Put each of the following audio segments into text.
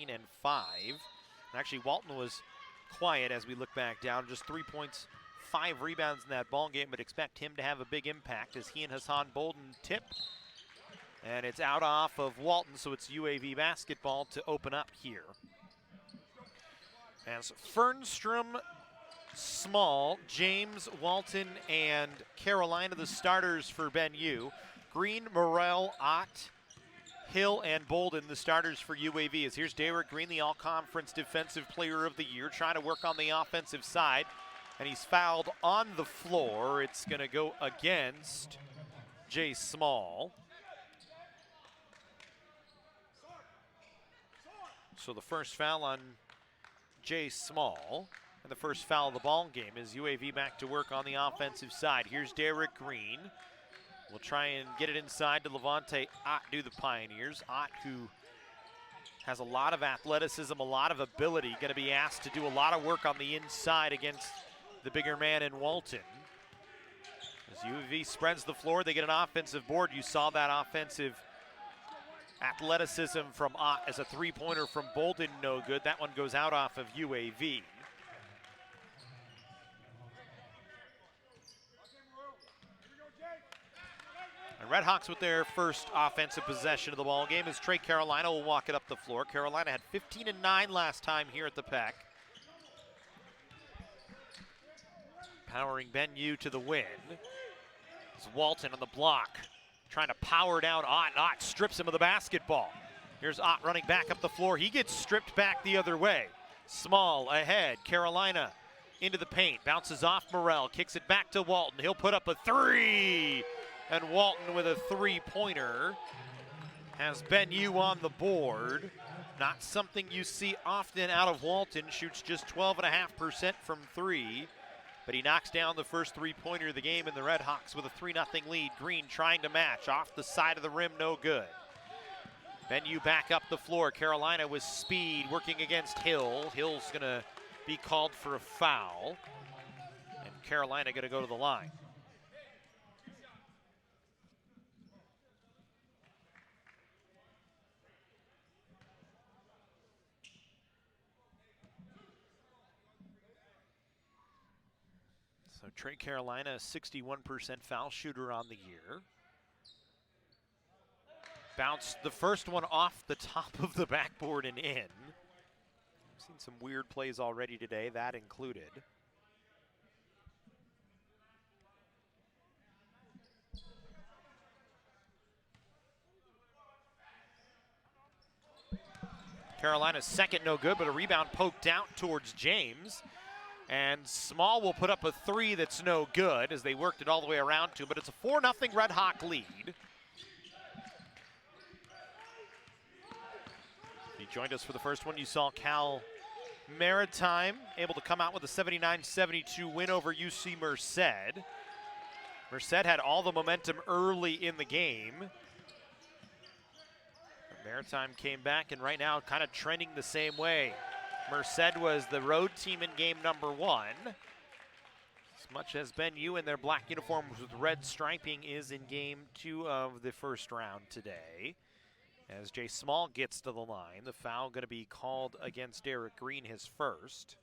and 5. And actually, Walton was quiet as we look back down. Just 3 points, 5 rebounds in that ball game, but expect him to have a big impact as he and Hassan Bolden tip. And it's out off of Walton, so it's UAV basketball to open up here. As Fernstrom, Small, James, Walton, and Carolina the starters for Ben U. Green, Morrell, Ott, Hill, and Bolden the starters for UAV. As here's Derrick Green, the all-conference defensive player of the year, trying to work on the offensive side. And he's fouled on the floor. It's going to go against Jay Small. So the first foul on Jay Small. And the first foul of the ball game is UAV back to work on the offensive side. Here's Derrick Green. We'll try and get it inside to Levante Ott, do the Pioneers. Ott, who has a lot of athleticism, a lot of ability, going to be asked to do a lot of work on the inside against the bigger man in Walton. As UAV spreads the floor, they get an offensive board. You saw that offensive athleticism from Ott as a three-pointer from Bolden, no good. That one goes out off of UAV. And Redhawks with their first offensive possession of the ball game as Trey Carolina will walk it up the floor. Carolina had 15 and 9 last time here at the Peck. Powering Ben U to the win. It's Walton on the block, trying to power down Ott. Ott strips him of the basketball. Here's Ott running back up the floor. He gets stripped back the other way. Small ahead. Carolina into the paint. Bounces off Morrell. Kicks it back to Walton. He'll put up a three. And Walton with a three-pointer has Ben U on the board. Not something you see often out of Walton. Shoots just 12.5% from three. But he knocks down the first three-pointer of the game, and the Redhawks with a 3-0 lead. Green trying to match. Off the side of the rim, no good. Ben U back up the floor. Carolina with speed working against Hill. Hill's going to be called for a foul. And Carolina going to go to the line. So Trey Carolina, a 61% foul shooter on the year. Bounced the first one off the top of the backboard and in. I've seen some weird plays already today, that included. Carolina's second no good, but a rebound poked out towards James. And Small will put up a three that's no good as they worked it all the way around to, but it's a 4-0 Red Hawk lead. If you joined us for the first one, you saw Cal Maritime able to come out with a 79-72 win over UC Merced. Merced had all the momentum early in the game. Maritime came back and right now kind of trending the same way. Merced was the road team in game number 1. As much as Ben U in their black uniforms with red striping is in game 2 of the first round today. As Jay Small gets to the line, the foul going to be called against Derrick Green, his first.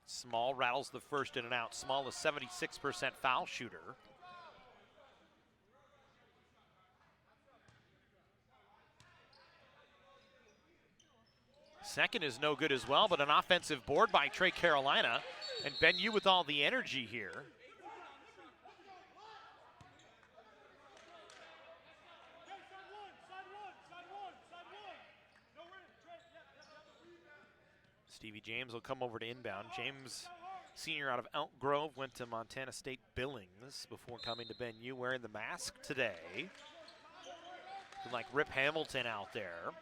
Small rattles the first in and out. Small is 76% foul shooter. Second is no good as well, but an offensive board by Trey Carolina. And Ben U with all the energy here. Stevie James will come over to inbound. James, senior out of Elk Grove, went to Montana State Billings before coming to Ben U, wearing the mask today. Like Rip Hamilton out there.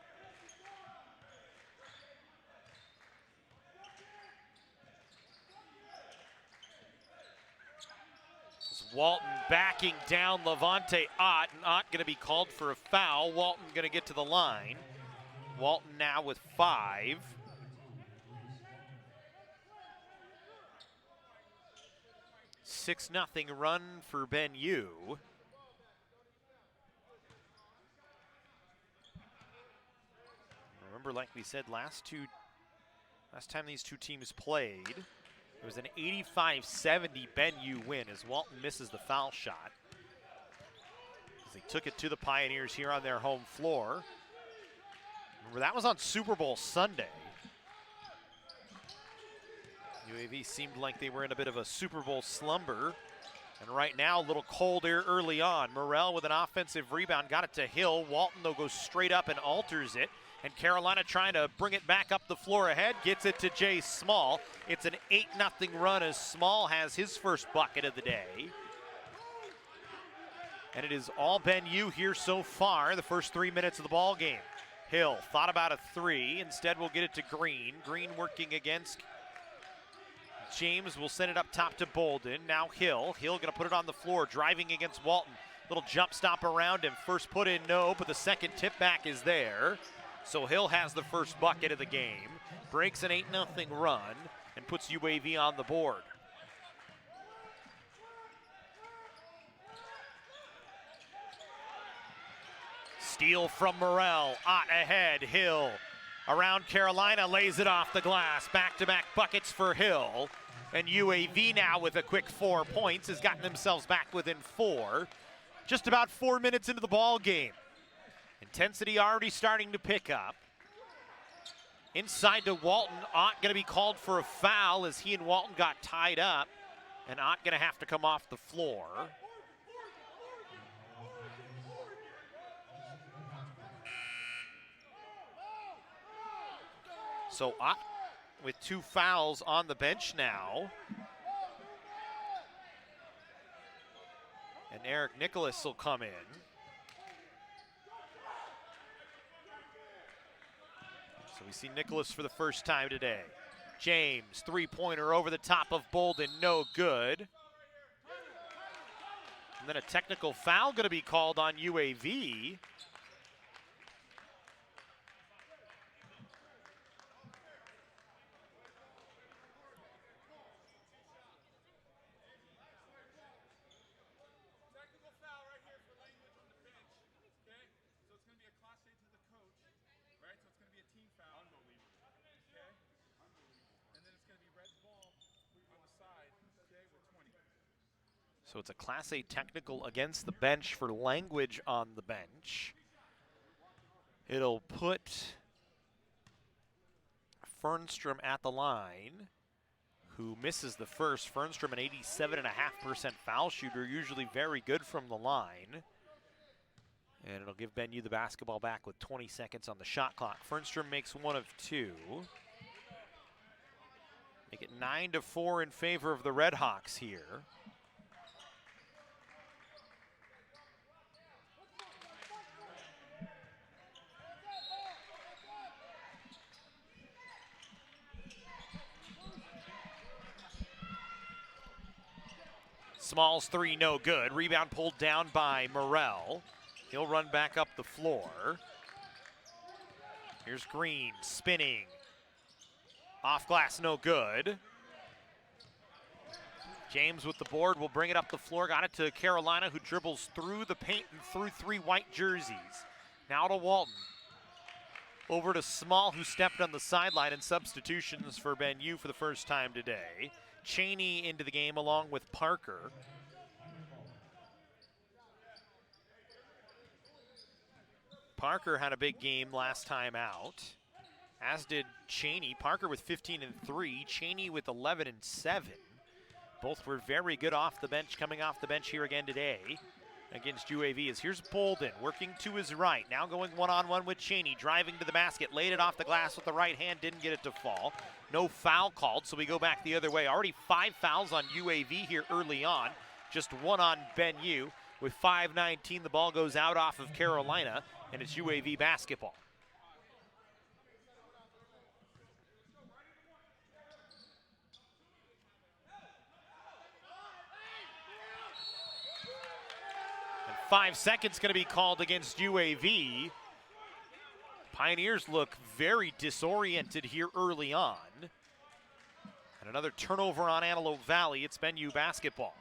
Walton backing down Levante Ott, and Ott going to be called for a foul. Walton going to get to the line. Walton now with 5. Six 0 run for Ben U. remember, like we said, last time these two teams played, it was an 85-70 Ben-U win as Walton misses the foul shot. As they took it to the Pioneers here on their home floor. Remember, that was on Super Bowl Sunday. UAV seemed like they were in a bit of a Super Bowl slumber. And right now, a little cold air early on. Morrell with an offensive rebound, got it to Hill. Walton, though, goes straight up and alters it. And Carolina trying to bring it back up the floor ahead, gets it to Jay Small. It's an 8-0 run as Small has his first bucket of the day. And it is all Ben-U here so far, the first 3 minutes of the ball game. Hill thought about a three, instead we'll get it to Green. Green working against James, will send it up top to Bolden. Now Hill gonna put it on the floor, driving against Walton. Little jump stop around him, first put in, no, but the second tip back is there. So Hill has the first bucket of the game, breaks an 8-0 run, and puts UAV on the board. Steal from Morrell, Ott ahead, Hill. Around Carolina, lays it off the glass. Back-to-back buckets for Hill. And UAV now with a quick 4 points has gotten themselves back within 4. Just about 4 minutes into the ball game. Intensity already starting to pick up. Inside to Walton, Ott gonna be called for a foul as he and Walton got tied up. And Ott gonna have to come off the floor. So Ott with 2 fouls on the bench now. And Eric Nicholas will come in. So we see Nicholas for the first time today. James, three-pointer over the top of Bolden, no good. And then a technical foul gonna be called on UAV. So it's a Class A technical against the bench for Language on the bench. It'll put Fernstrom at the line, who misses the first. Fernstrom, an 87.5% foul shooter, usually very good from the line. And it'll give Ben-U the basketball back with 20 seconds on the shot clock. Fernstrom makes 1 of 2. Make it 9-4 in favor of the Redhawks here. Small's three, no good. Rebound pulled down by Morrell. He'll run back up the floor. Here's Green spinning. Off glass, no good. James with the board will bring it up the floor. Got it to Carolina, who dribbles through the paint and through 3 white jerseys. Now to Walton. Over to Small, who stepped on the sideline, and substitutions for Ben-U for the first time today. Cheney into the game along with Parker. Parker had a big game last time out, as did Cheney. Parker with 15 and 3, Cheney with 11 and 7. Both were very good off the bench, coming off the bench here again today against UAV. As here's Bolden working to his right, now going one-on-one with Cheney, driving to the basket, laid it off the glass with the right hand, didn't get it to fall. No foul called, so we go back the other way. Already 5 fouls on UAV here early on, just 1 on Ben-U. With 5:19, the ball goes out off of Carolina, and it's UAV basketball. And 5 seconds going to be called against UAV. Pioneers look very disoriented here early on. And another turnover on Antelope Valley. It's Ben-U basketball.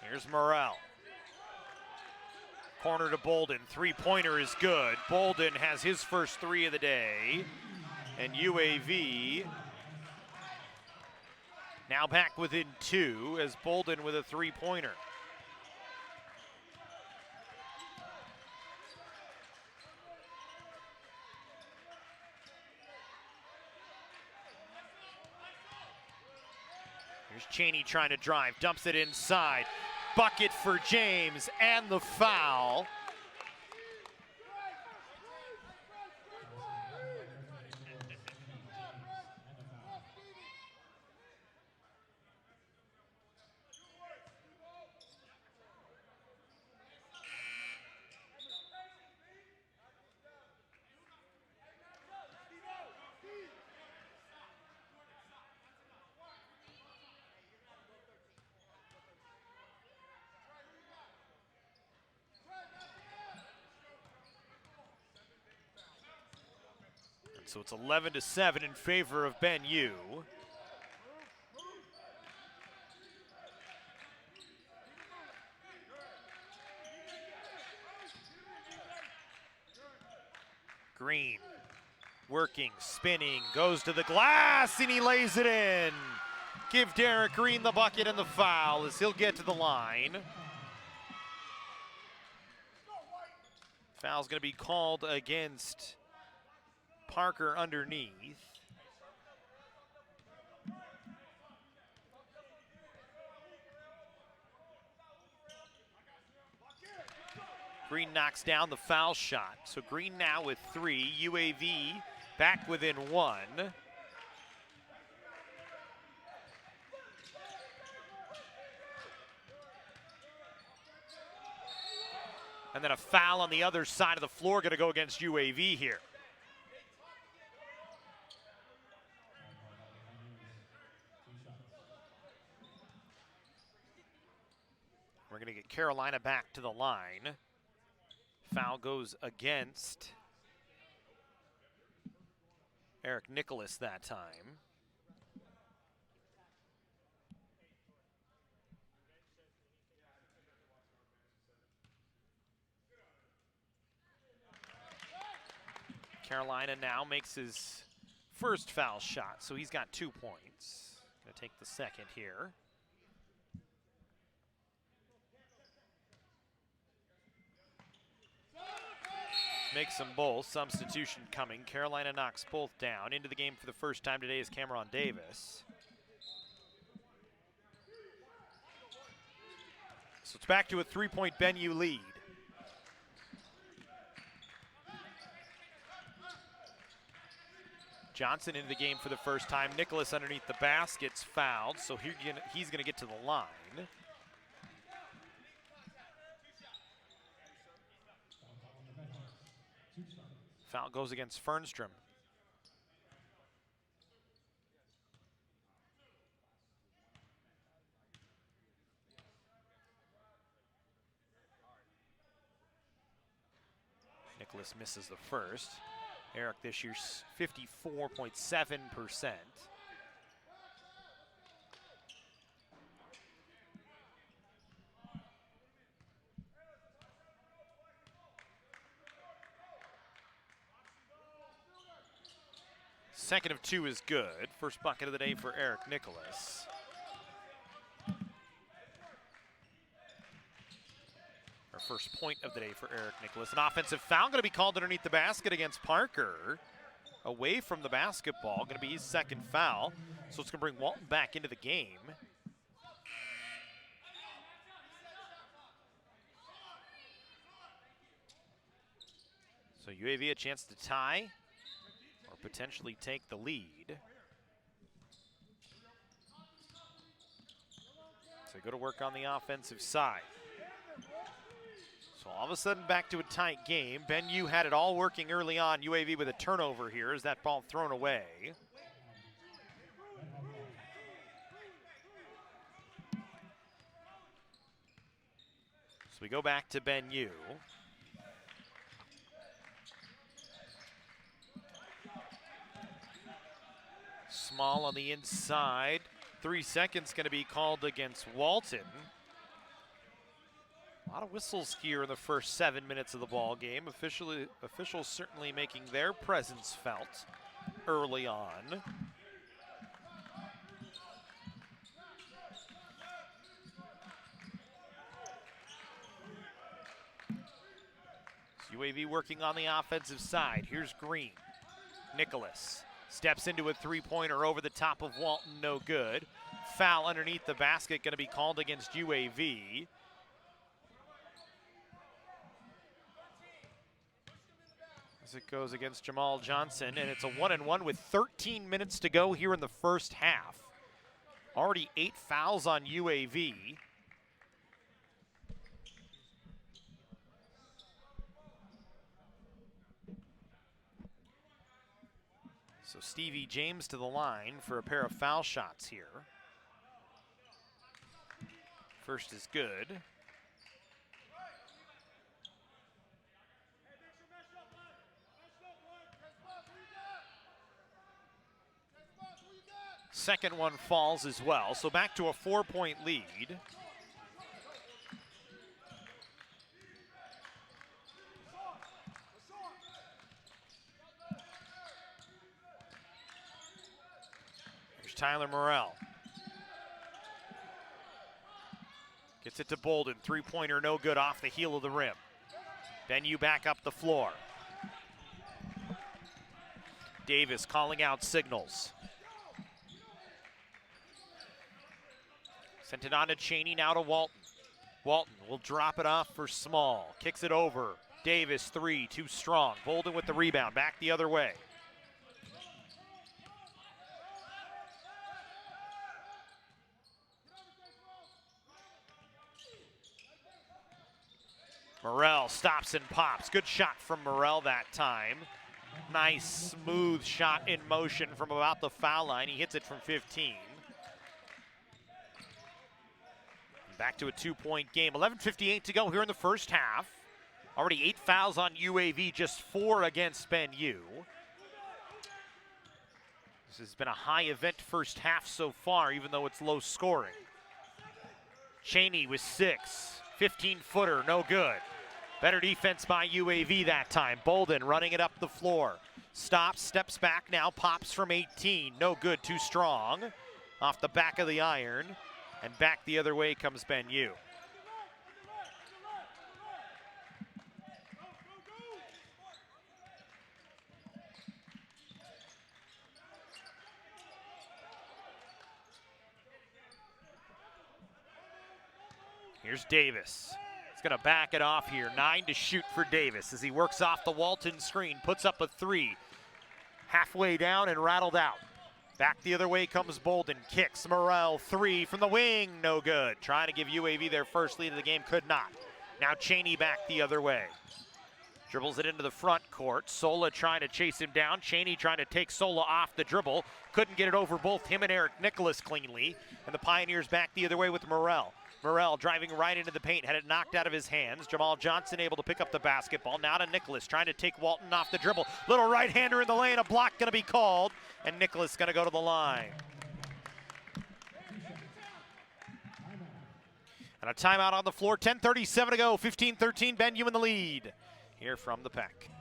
Here's Morrell. Corner to Bolden. Three-pointer is good. Bolden has his first three of the day. And UAV now back within two as Bolden with a three-pointer. Here's Cheney trying to drive, dumps it inside. Bucket for James and the foul. So it's 11-7 in favor of Ben U. Green working, spinning, goes to the glass, and he lays it in. Give Derrick Green the bucket and the foul as he'll get to the line. Foul's going to be called against Parker underneath. Green knocks down the foul shot. So Green now with three. UAV back within one. And then a foul on the other side of the floor going to go against UAV here. We're going to get Carolina back to the line. Foul goes against Eric Nicholas that time. Carolina now makes his first foul shot, so he's got 2 points. Going to take the second here. Makes them both. Substitution coming. Carolina knocks both down. Into the game for the first time today is Cameron Davis. So it's back to a 3-point Ben U lead. Johnson into the game for the first time. Nicholas underneath the basket's fouled, so he's going to get to the line. Foul goes against Fernstrom. Nicholas misses the first. Eric this year's 54.7%. Second of 2 is good. First bucket of the day for Eric Nicholas. Our first point of the day for Eric Nicholas. An offensive foul going to be called underneath the basket against Parker. Away from the basketball, going to be his second foul. So it's going to bring Walton back into the game. So UAV a chance to tie or potentially take the lead. So go to work on the offensive side. So all of a sudden back to a tight game. Ben U had it all working early on. UAV with a turnover here as that ball thrown away. So we go back to Ben U. Small on the inside. 3 seconds going to be called against Walton. A lot of whistles here in the first 7 minutes of the ball game. Officials certainly making their presence felt early on. UAV working on the offensive side. Here's Green. Nicholas steps into a three-pointer over the top of Walton, no good. Foul underneath the basket, going to be called against UAV. As it goes against Jamal Johnson, and it's a 1-and-1 with 13 minutes to go here in the first half. Already 8 fouls on UAV. So Stevie James to the line for a pair of foul shots here. First is good. Second one falls as well, so back to a 4-point lead. Here's Tyler Morrell. Gets it to Bolden, three-pointer no good off the heel of the rim. Benyu back up the floor. Davis calling out signals. Sent it on to Cheney, now to Walton. Walton will drop it off for Small. Kicks it over. Davis, three, too strong. Bolden with the rebound, back the other way. Morrell stops and pops. Good shot from Morrell that time. Nice, smooth shot in motion from about the foul line. He hits it from 15. Back to a 2-point game. 11:58 to go here in the first half. Already 8 fouls on UAV, just 4 against Benyu. This has been a high event first half so far, even though it's low scoring. Cheney with 6. 15-footer, no good. Better defense by UAV that time. Bolden running it up the floor. Stops, steps back now, pops from 18. No good, too strong. Off the back of the iron. And back the other way comes Benyu. Here's Davis. He's going to back it off here. 9 to shoot for Davis as he works off the Walton screen. Puts up a 3. Halfway down and rattled out. Back the other way comes Bolden. Kicks Morrell. 3 from the wing. No good. Trying to give UAV their first lead of the game. Could not. Now Cheney back the other way. Dribbles it into the front court. Sola trying to chase him down. Cheney trying to take Sola off the dribble. Couldn't get it over both him and Eric Nicholas cleanly. And the Pioneers back the other way with Morrell. Morrell driving right into the paint, had it knocked out of his hands. Jamal Johnson able to pick up the basketball. Now to Nicholas, trying to take Walton off the dribble. Little right-hander in the lane, a block gonna be called, and Nicholas gonna go to the line. And a timeout on the floor, 10:37 to go, 15-13, Benyu in the lead. Here from the Peck.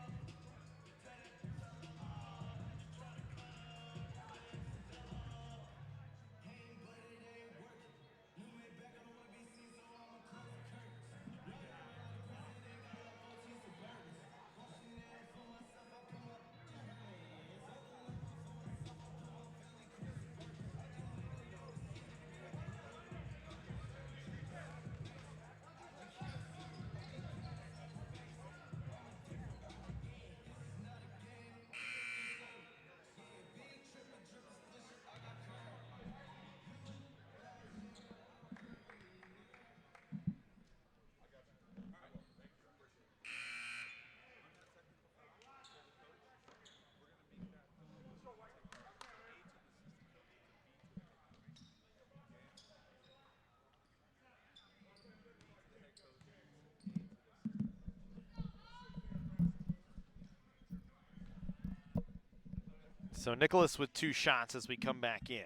So Nicholas with 2 shots as we come back in.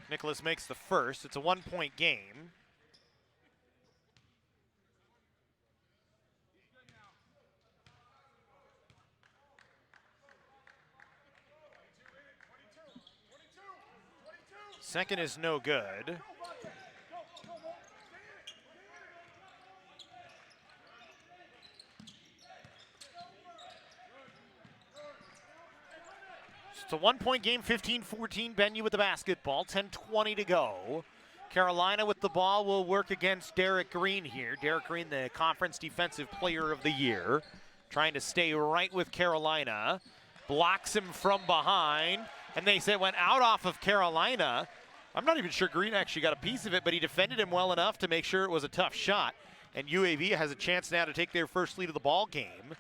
Nicholas makes the first. It's a 1-point game. Second is no good. It's a 1-point game, 15-14, Benue with the basketball, 10:20 to go. Carolina with the ball will work against Derrick Green here. Derrick Green, the Conference Defensive Player of the Year, trying to stay right with Carolina. Blocks him from behind, and they said went out off of Carolina. I'm not even sure Green actually got a piece of it, but he defended him well enough to make sure it was a tough shot. And UAV has a chance now to take their first lead of the ball game.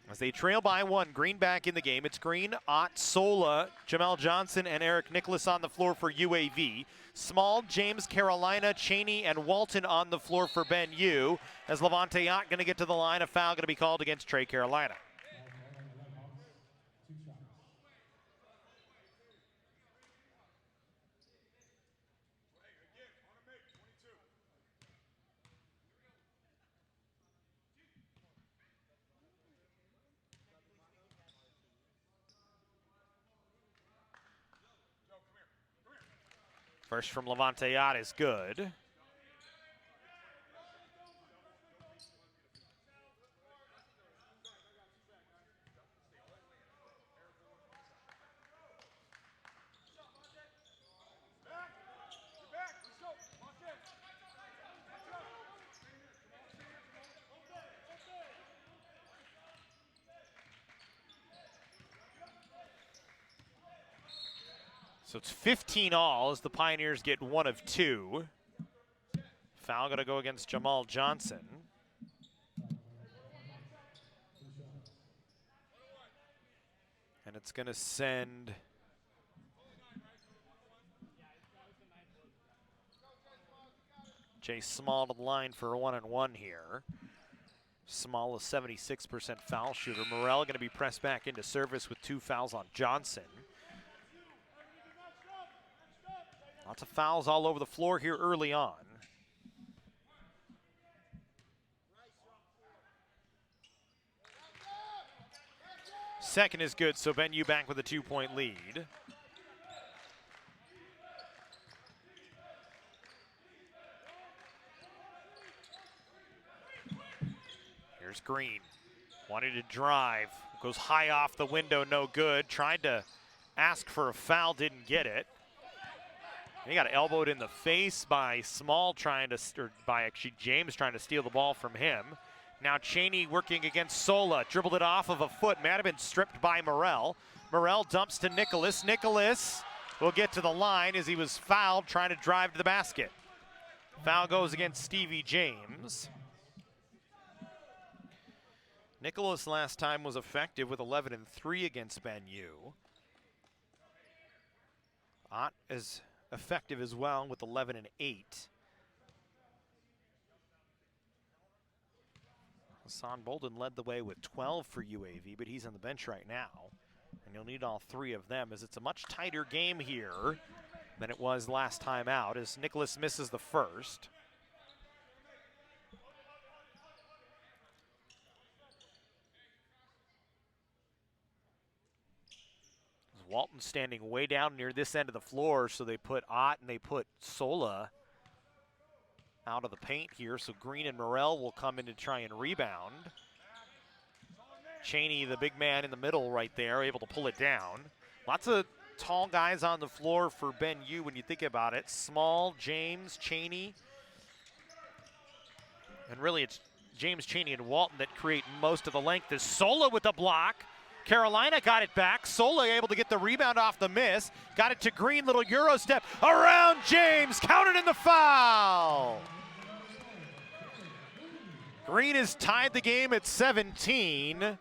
As they trail by one, Green back in the game. It's Green, Ott, Sola, Jamal Johnson, and Eric Nicholas on the floor for UAV. Small, James, Carolina, Cheney, and Walton on the floor for Benue. As Levante Ott going to get to the line, a foul going to be called against Trey Carolina. First from Levante Ott is good. So it's 15 all as the Pioneers get one of two. Foul going to go against Jamal Johnson. And it's going to send Jay Small to the line for a 1-and-1 here. Small, a 76% foul shooter. Morrell going to be pressed back into service with 2 fouls on Johnson. Lots of fouls all over the floor here early on. Second is good, so Benue back with a 2-point lead. Here's Green, wanted to drive, goes high off the window, no good. Tried to ask for a foul, didn't get it. He got elbowed in the face by Small James trying to steal the ball from him. Now Cheney working against Sola, dribbled it off of a foot, might have been stripped by Morrell. Morrell dumps to Nicholas. Nicholas will get to the line as he was fouled trying to drive to the basket. Foul goes against Stevie James. Nicholas last time was effective with 11 and 3 against Benue. Ott is effective as well with 11 and 8. Hassan Bolden led the way with 12 for UAV, but he's on the bench right now. And you'll need all 3 of them as it's a much tighter game here than it was last time out as Nicholas misses the first. Walton standing way down near this end of the floor, so they put Ott and they put Sola out of the paint here, so Green and Morrell will come in to try and rebound. Cheney, the big man in the middle right there, able to pull it down. Lots of tall guys on the floor for Benue when you think about it. Small, James, Cheney. And really it's James, Cheney, and Walton that create most of the length. There's Sola with the block. Carolina got it back. Sola able to get the rebound off the miss. Got it to Green, little Euro step around James, counted in the foul. Green has tied the game at 17. And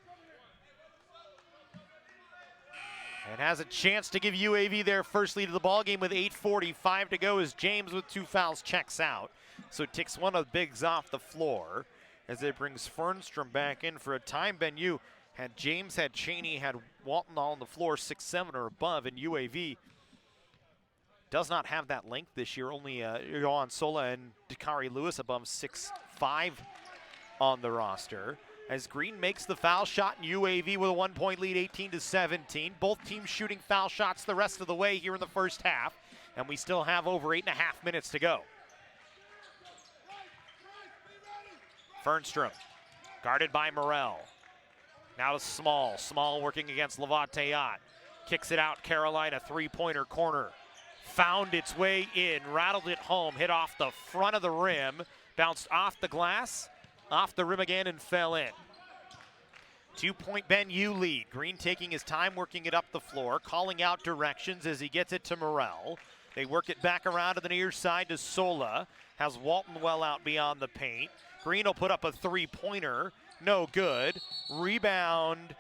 has a chance to give UAV their first lead of the ball game with 8:45 to go as James with 2 fouls checks out. So it takes one of the bigs off the floor as it brings Fernstrom back in for a time. Benue had James, had Cheney, had Walton all on the floor, 6'7" or above, and UAV does not have that length this year. Only Yohan Sola and Dakari Lewis above 6'5" on the roster. As Green makes the foul shot, and UAV with a 1-point lead, 18-17. Both teams shooting foul shots the rest of the way here in the first half, and we still have over 8.5 minutes to go. Fernstrom, guarded by Morrell. Now to Small. Small working against Levante Ott. Kicks it out, Carolina, three-pointer corner. Found its way in, rattled it home, hit off the front of the rim, bounced off the glass, off the rim again, and fell in. 2-point Ben U lead. Green taking his time working it up the floor, calling out directions as he gets it to Morrell. They work it back around to the near side to Sola. Has Walton well out beyond the paint. Green will put up a three-pointer. No good. Rebound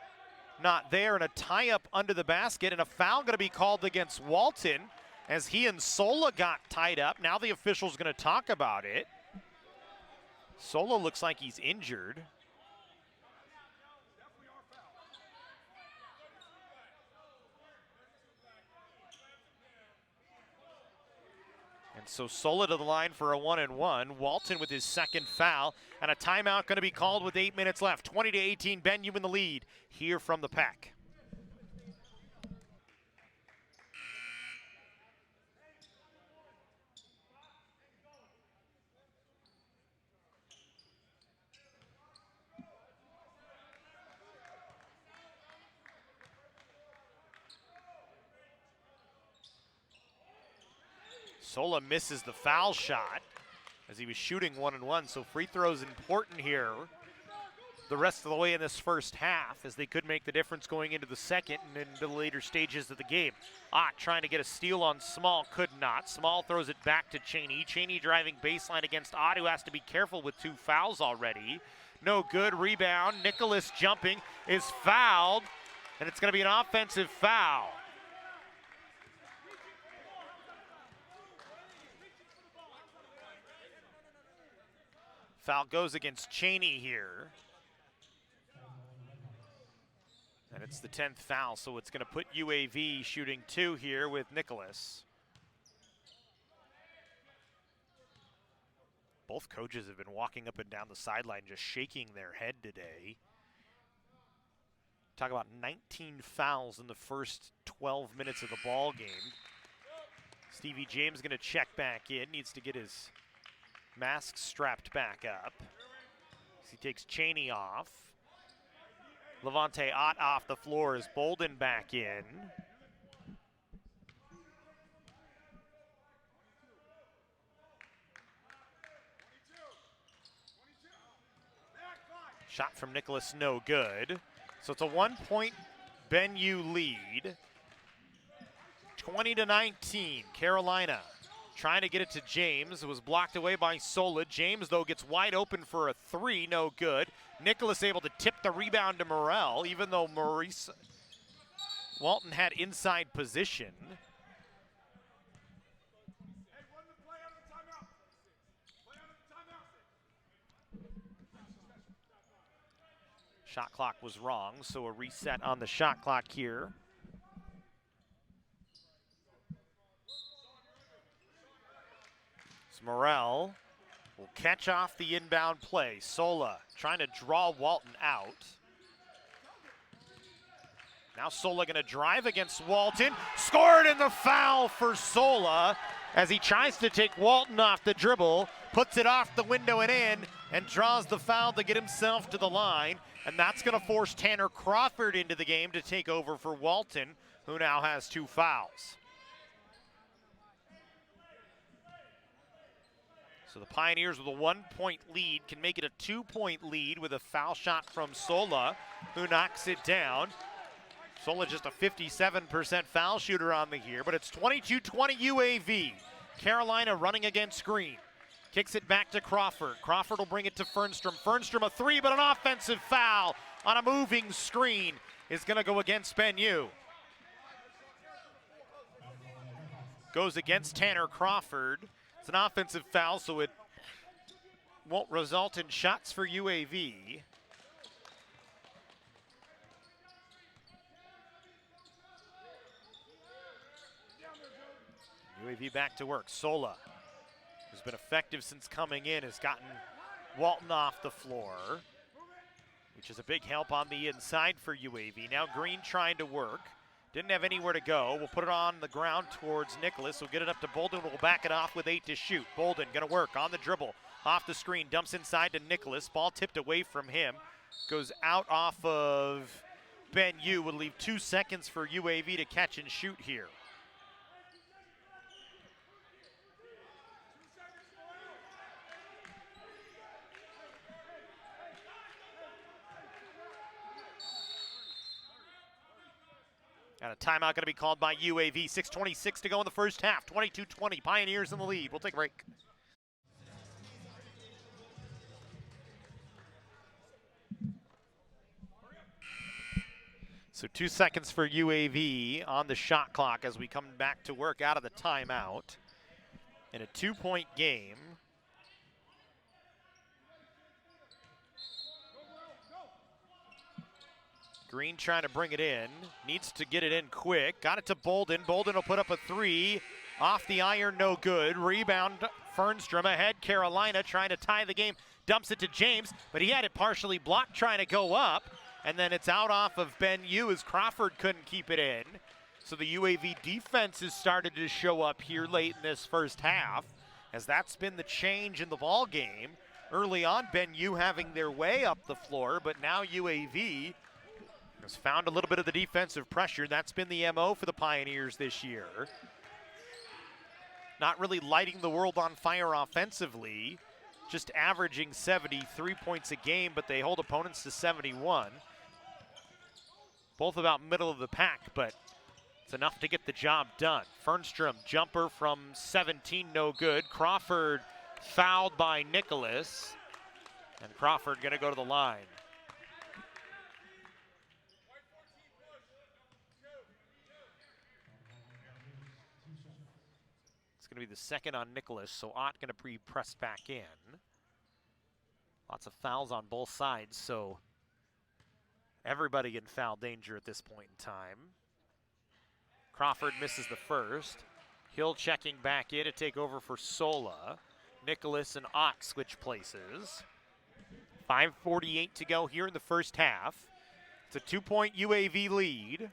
not there, and a tie-up under the basket, and a foul going to be called against Walton as he and Sola got tied up. Now the official's going to talk about it. Sola looks like he's injured. And so Sola to the line for a 1-and-1. Walton with his second foul, and a timeout going to be called with 8 minutes left. 20-18, Ben U in the lead here from the Pack. Sola misses the foul shot as he was shooting 1-and-1, so free throws important here the rest of the way in this first half, as they could make the difference going into the second and into the later stages of the game. Ott trying to get a steal on Small, could not. Small throws it back to Cheney. Cheney driving baseline against Ott, who has to be careful with 2 fouls already. No good. Rebound. Nicholas jumping is fouled, and it's going to be an offensive foul. Foul goes against Cheney here. And it's the 10th foul, so it's going to put UAV shooting 2 here with Nicholas. Both coaches have been walking up and down the sideline just shaking their head today. Talk about 19 fouls in the first 12 minutes of the ball game. Stevie James going to check back in, needs to get his mask strapped back up. He takes Cheney off. Levante Ott off the floor as Bolden back in. Shot from Nicholas, no good. So it's a 1-point Ben U lead. 20-19, Carolina trying to get it to James. It was blocked away by Sola. James, though, gets wide open for a 3, no good. Nicholas able to tip the rebound to Morrell, even though Maurice Walton had inside position. Shot clock was wrong, so a reset on the shot clock here. Morrell will catch off the inbound play. Sola trying to draw Walton out. Now Sola gonna drive against Walton. Scored in the foul for Sola as he tries to take Walton off the dribble, puts it off the window and in, and draws the foul to get himself to the line. And that's gonna force Tanner Crawford into the game to take over for Walton, who now has 2 fouls. So the Pioneers with a 1-point lead can make it a 2-point lead with a foul shot from Sola, who knocks it down. Sola just a 57% foul shooter on the year, but it's 22-20 UAV. Carolina running against Green. Kicks it back to Crawford. Crawford will bring it to Fernstrom. Fernstrom a 3, but an offensive foul on a moving screen is gonna go against Ben U. Goes against Tanner Crawford. It's an offensive foul, so it won't result in shots for UAV. UAV back to work. Sola, who's been effective since coming in, has gotten Walton off the floor, which is a big help on the inside for UAV. Now Green trying to work. Didn't have anywhere to go. We'll put it on the ground towards Nicholas. We'll get it up to Bolden. We'll back it off with 8 to shoot. Bolden gonna work on the dribble. Off the screen, dumps inside to Nicholas. Ball tipped away from him. Goes out off of Ben Yu. Would leave 2 seconds for UAV to catch and shoot here. And a timeout going to be called by UAV. 6:26 to go in the first half. 22-20. Pioneers in the lead. We'll take a break. So 2 seconds for UAV on the shot clock as we come back to work out of the timeout. In a 2-point game. Green trying to bring it in, needs to get it in quick. Got it to Bolden. Bolden will put up a 3. Off the iron, no good. Rebound, Fernstrom ahead. Carolina trying to tie the game. Dumps it to James, but he had it partially blocked trying to go up. And then it's out off of Ben Yu as Crawford couldn't keep it in. So the UAV defense has started to show up here late in this first half, as that's been the change in the ball game. Early on, Ben Yu having their way up the floor, but now UAV has found a little bit of the defensive pressure. That's been the MO for the Pioneers this year. Not really lighting the world on fire offensively, just averaging 73 points a game, but they hold opponents to 71. Both about middle of the pack, but it's enough to get the job done. Fernstrom, jumper from 17, no good. Crawford fouled by Nicholas, and Crawford gonna go to the line. It's going to be the second on Nicholas, so Ott going to be pressed back in. Lots of fouls on both sides, so everybody in foul danger at this point in time. Crawford misses the first. Hill checking back in to take over for Sola. Nicholas and Ott switch places. 5:48 to go here in the first half. It's a 2-point UAV lead.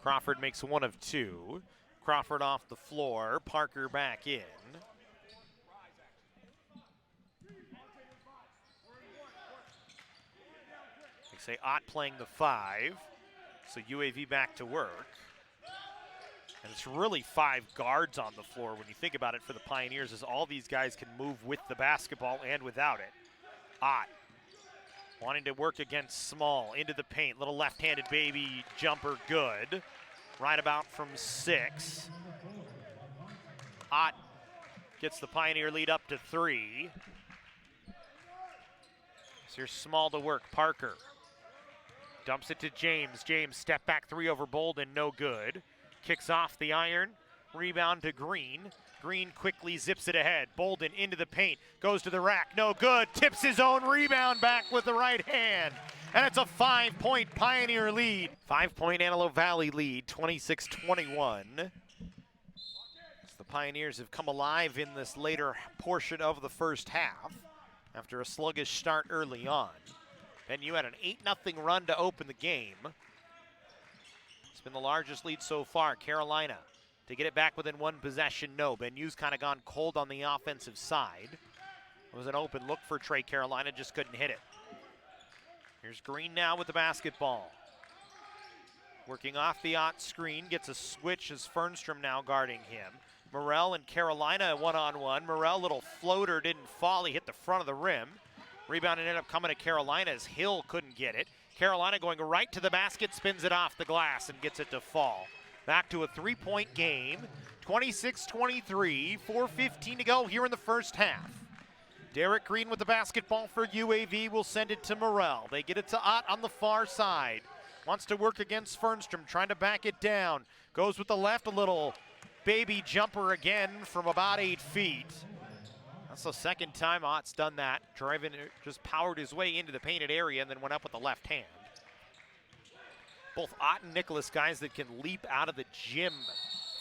Crawford makes 1 of 2. Crawford off the floor. Parker back in. They say Ott playing the 5. So UAV back to work. And it's really 5 guards on the floor when you think about it for the Pioneers, as all these guys can move with the basketball and without it. Ott wanting to work against Small, into the paint. Little left-handed baby jumper, good. Right about from 6. Ott gets the Pioneer lead up to 3. So here's Small to work. Parker dumps it to James. James step back 3 over Bolden, no good. Kicks off the iron. Rebound to Green. Green quickly zips it ahead. Bolden into the paint, goes to the rack, no good. Tips his own rebound back with the right hand. And it's a 5-point Pioneer lead. 5-point Antelope Valley lead, 26-21. As the Pioneers have come alive in this later portion of the first half after a sluggish start early on. Ben Yu had an 8-0 run to open the game. It's been the largest lead so far. Carolina to get it back within 1 possession, no. Ben Yu's kind of gone cold on the offensive side. It was an open look for Trey. Carolina just couldn't hit it. Here's Green now with the basketball. Working off the Ott screen, gets a switch as Fernstrom now guarding him. Morrell and Carolina one-on-one. Morrell, little floater, didn't fall. He hit the front of the rim. Rebound ended up coming to Carolina as Hill couldn't get it. Carolina going right to the basket, spins it off the glass and gets it to fall. Back to a 3-point game, 26-23, 4:15 to go here in the first half. Derrick Green with the basketball for UAV will send it to Morrell. They get it to Ott on the far side. Wants to work against Fernstrom, trying to back it down. Goes with the left, a little baby jumper again from about 8 feet. That's the second time Ott's done that. Driving, just powered his way into the painted area and then went up with the left hand. Both Ott and Nicholas, guys that can leap out of the gym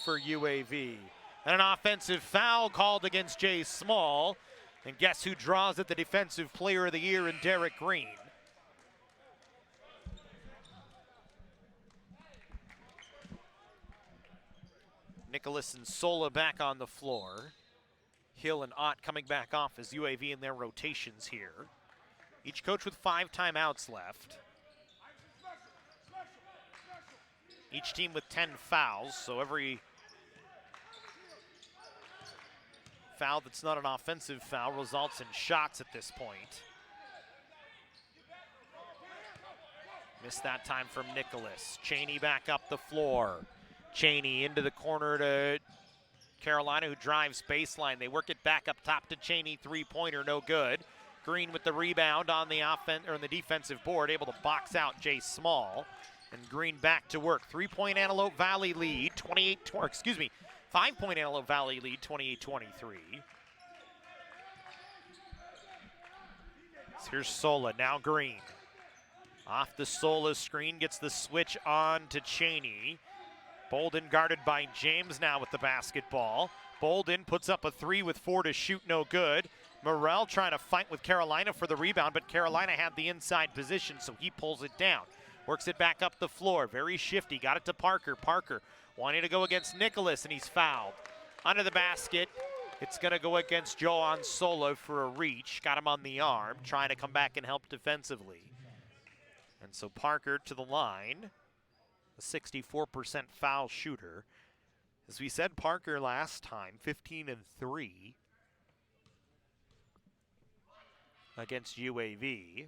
for UAV. And an offensive foul called against Jay Small. And guess who draws it? The Defensive Player of the Year in Derrick Green. Nicholas and Sola back on the floor. Hill and Ott coming back off as UAV in their rotations here. Each coach with 5 timeouts left. Each team with 10 fouls, so every foul that's not an offensive foul results in shots at this point. Missed that time from Nicholas. Cheney back up the floor. Cheney into the corner to Carolina, who drives baseline. They work it back up top to Cheney, three-pointer, no good. Green with the rebound on the on the defensive board, able to box out Jay Small. And Green back to work. 3-point Antelope Valley lead, 5-point Antelope Valley lead, 28-23. So here's Sola, now Green. Off the Sola screen, gets the switch on to Cheney. Bolden guarded by James now with the basketball. Bolden puts up a 3 with 4 to shoot, no good. Morrell trying to fight with Carolina for the rebound, but Carolina had the inside position, so he pulls it down. Works it back up the floor, very shifty, got it to Parker. Parker wanting to go against Nicholas, and he's fouled. Under the basket, it's gonna go against Joan Sola for a reach. Got him on the arm, trying to come back and help defensively. And so Parker to the line, a 64% foul shooter. As we said, Parker last time, 15-3 against UAV.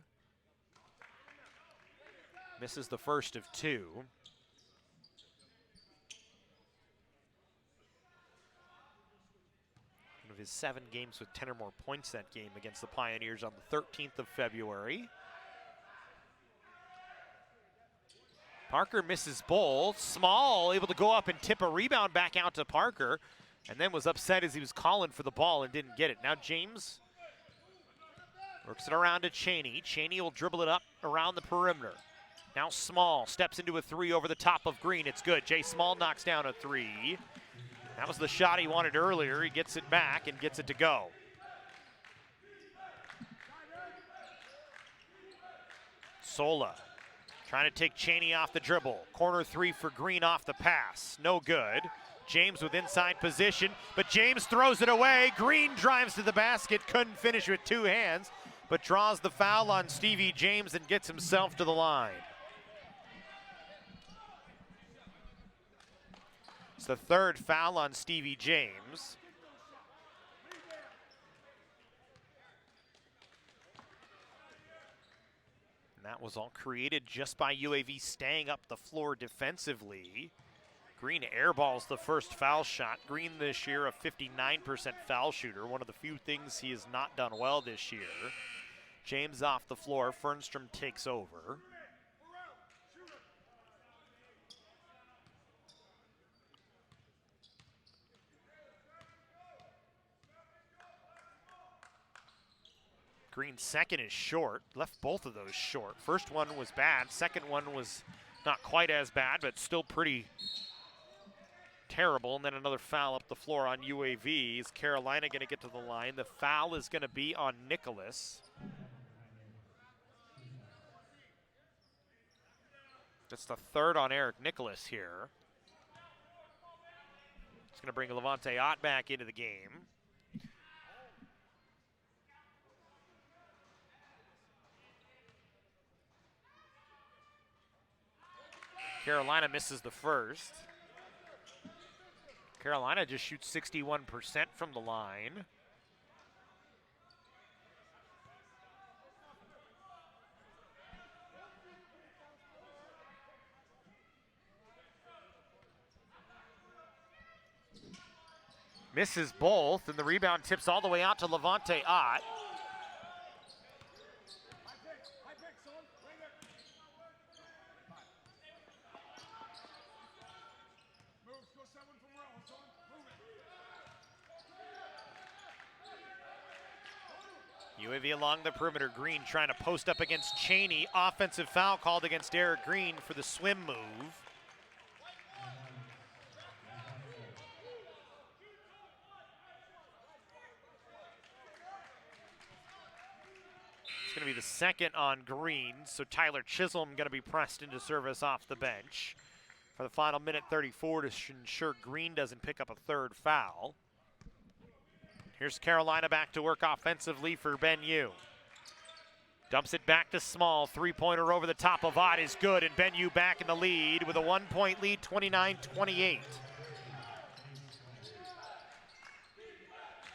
Misses the first of 2. One of his 7 games with 10 or more points that game against the Pioneers on the 13th of February. Parker misses both. Small able to go up and tip a rebound back out to Parker, and then was upset as he was calling for the ball and didn't get it. Now James works it around to Cheney. Cheney will dribble it up around the perimeter. Now Small steps into a 3 over the top of Green. It's good. Jay Small knocks down a 3. That was the shot he wanted earlier. He gets it back and gets it to go. Sola trying to take Cheney off the dribble. Corner 3 for Green off the pass. No good. James with inside position, but James throws it away. Green drives to the basket, couldn't finish with 2 hands, but draws the foul on Stevie James and gets himself to the line. It's the 3rd foul on Stevie James. And that was all created just by UAV staying up the floor defensively. Green airballs the first foul shot. Green this year a 59% foul shooter, one of the few things he has not done well this year. James off the floor, Fernstrom takes over. Green's second is short, left both of those short. First one was bad, second one was not quite as bad, but still pretty terrible. And then another foul up the floor on UAV. Is Carolina gonna get to the line? The foul is gonna be on Nicholas. That's the 3rd on Eric Nicholas here. It's gonna bring Levante Ott back into the game. Carolina misses the first. Carolina just shoots 61% from the line. Misses both, and the rebound tips all the way out to Levante Ott. UAV along the perimeter. Green trying to post up against Cheney. Offensive foul called against Derrick Green for the swim move. It's going to be the second on Green, so Tyler Chisholm going to be pressed into service off the bench for the final minute 34 to ensure Green doesn't pick up a third foul. Here's Carolina back to work offensively for Ben Yu. Dumps it back to Small. Three-pointer over the top of Ott is good, and Ben Yu back in the lead with a 1-point lead, 29-28.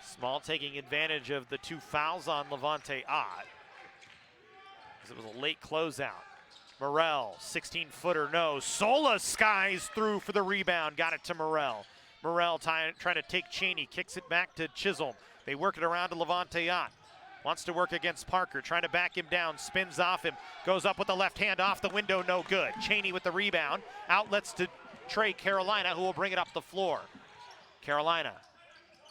Small taking advantage of the two fouls on Levante Ott. It was a late closeout. Morrell, 16-footer, no. Sola skies through for the rebound. Got it to Morrell. Morrell trying to take Cheney. Kicks it back to Chisholm. They work it around to Levante Ott. Wants to work against Parker. Trying to back him down. Spins off him. Goes up with the left hand off the window. No good. Cheney with the rebound. Outlets to Trey Carolina, who will bring it up the floor. Carolina.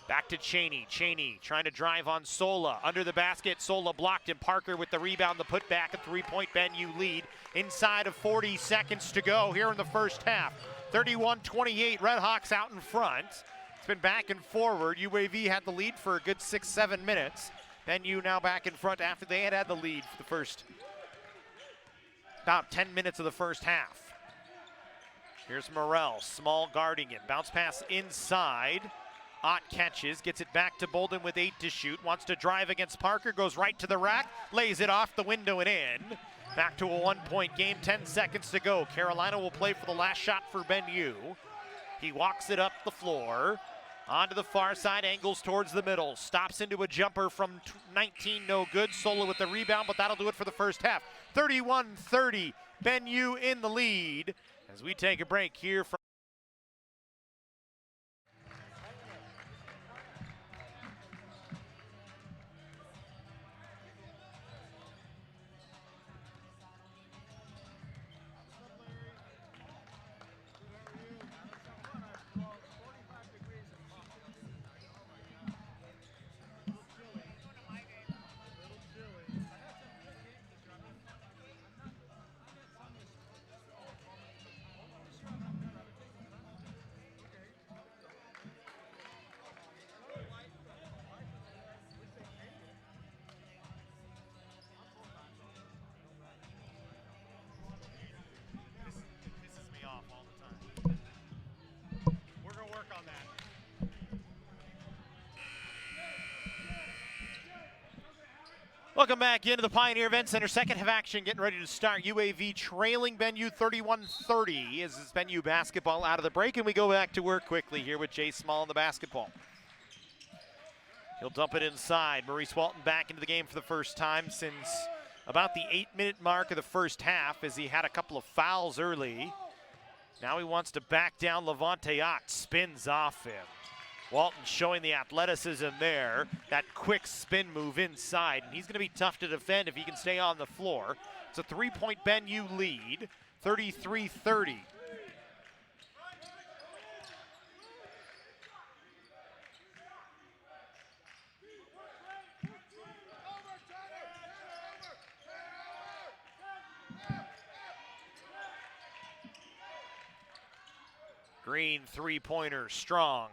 Back to Cheney. Cheney trying to drive on Sola. Under the basket. Sola blocked him. Parker with the rebound. The putback. A three-point Ben Yu lead. Inside of 40 seconds to go here in the first half. 31-28. Redhawks out in front. It's been back and forward. UAV had the lead for a good 6-7 minutes. Ben Yu now back in front after they had the lead for the first about 10 minutes of the first half. Here's Morrell. Small guarding it. Bounce pass inside. Ott catches, gets it back to Bolden with 8 to shoot, wants to drive against Parker, goes right to the rack, lays it off the window and in. Back to a 1-point game, 10 seconds to go. Carolina will play for the last shot for Ben Yu. He walks it up the floor, onto the far side, angles towards the middle, stops into a jumper from 19, no good. Sola with the rebound, but that'll do it for the first half. 31-30, Ben Yu in the lead as we take a break here from Welcome back into the Pioneer Event Center. Second half action getting ready to start. UAV trailing Ben Yu 31-30 as this Ben Yu basketball out of the break, and we go back to work quickly here with Jay Small in the basketball. He'll dump it inside. Maurice Walton back into the game for the first time since about the 8-minute mark of the first half as he had a couple of fouls early. Now he wants to back down Levante Ott. Spins off him. Walton showing the athleticism there, that quick spin move inside, and he's going to be tough to defend if he can stay on the floor. It's a 3-point Ben Yu lead, 33-30. Green three-pointer, strong.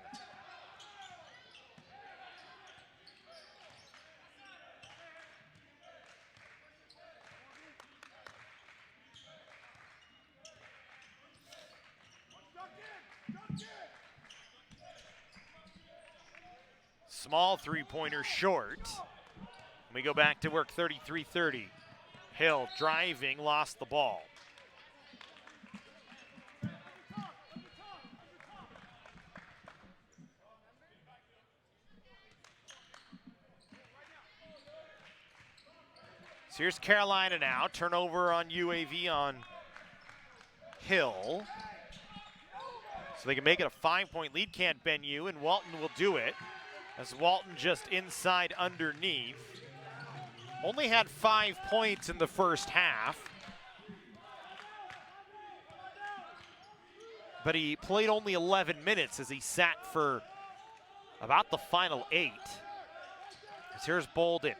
Small three-pointer short. We go back to work, 33-30. Hill driving, lost the ball. So here's Carolina now. Turnover on UAV on Hill. So they can make it a 5-point lead, can't Ben Yu, and Walton will do it. As Walton just inside underneath. Only had 5 points in the first half. But he played only 11 minutes as he sat for about the final 8. As here's Bolden.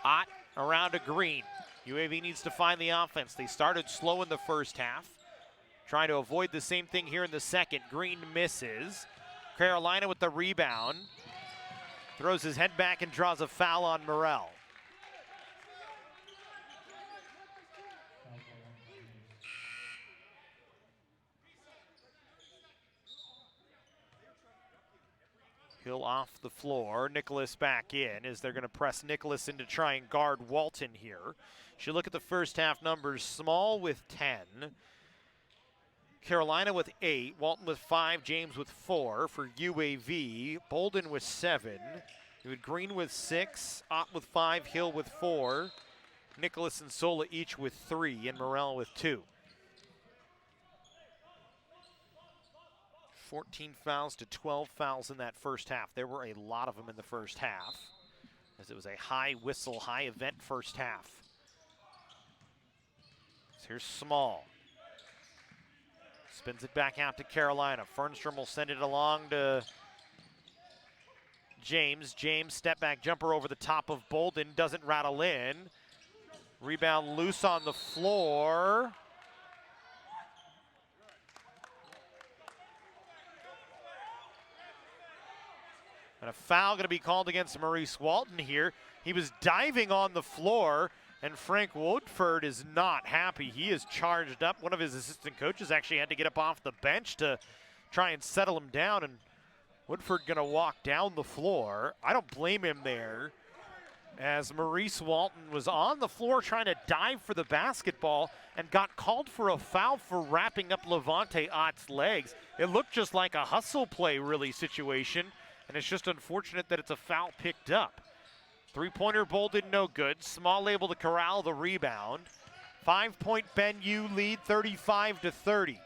Ott around to Green. UAV needs to find the offense. They started slow in the first half, trying to avoid the same thing here in the second. Green misses. Carolina with the rebound. Throws his head back and draws a foul on Morrell. Hill off the floor, Nicholas back in as they're going to press Nicholas in to try and guard Walton here. Should look at the first half numbers. Small with 10, Carolina with 8, Walton with 5, James with 4 for UAV, Bolden with 7, you had Green with 6, Ott with 5, Hill with 4, Nicholas and Sola each with 3, and Morrell with 2. 14 fouls to 12 fouls in that first half. There were a lot of them in the first half, as it was a high whistle, high event first half. So here's Small. Spins it back out to Carolina. Fernstrom will send it along to James. James, step back jumper over the top of Bolden, doesn't rattle in. Rebound loose on the floor. And a foul going to be called against Maurice Walton here. He was diving on the floor, and Frank Woodford is not happy. He is charged up. One of his assistant coaches actually had to get up off the bench to try and settle him down, and Woodford going to walk down the floor. I don't blame him there, as Maurice Walton was on the floor trying to dive for the basketball and got called for a foul for wrapping up Levante Ott's legs. It looked just like a hustle play, really, situation. And it's just unfortunate that it's a foul picked up. Three-pointer Bolden, no good. Small able to corral the rebound. 5-point Ben U lead, 35-30.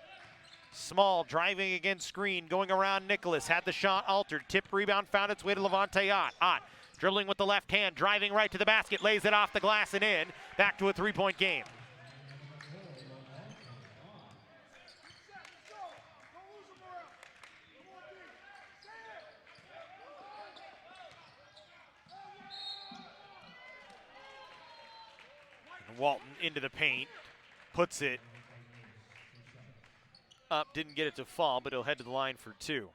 Small driving against Green, going around Nicholas. Had the shot altered. Tip rebound, found its way to Levante Ott. Ott dribbling with the left hand, driving right to the basket, lays it off the glass and in. Back to a three-point game. Walton into the paint, puts it up, didn't get it to fall, but he'll head to the line for 2.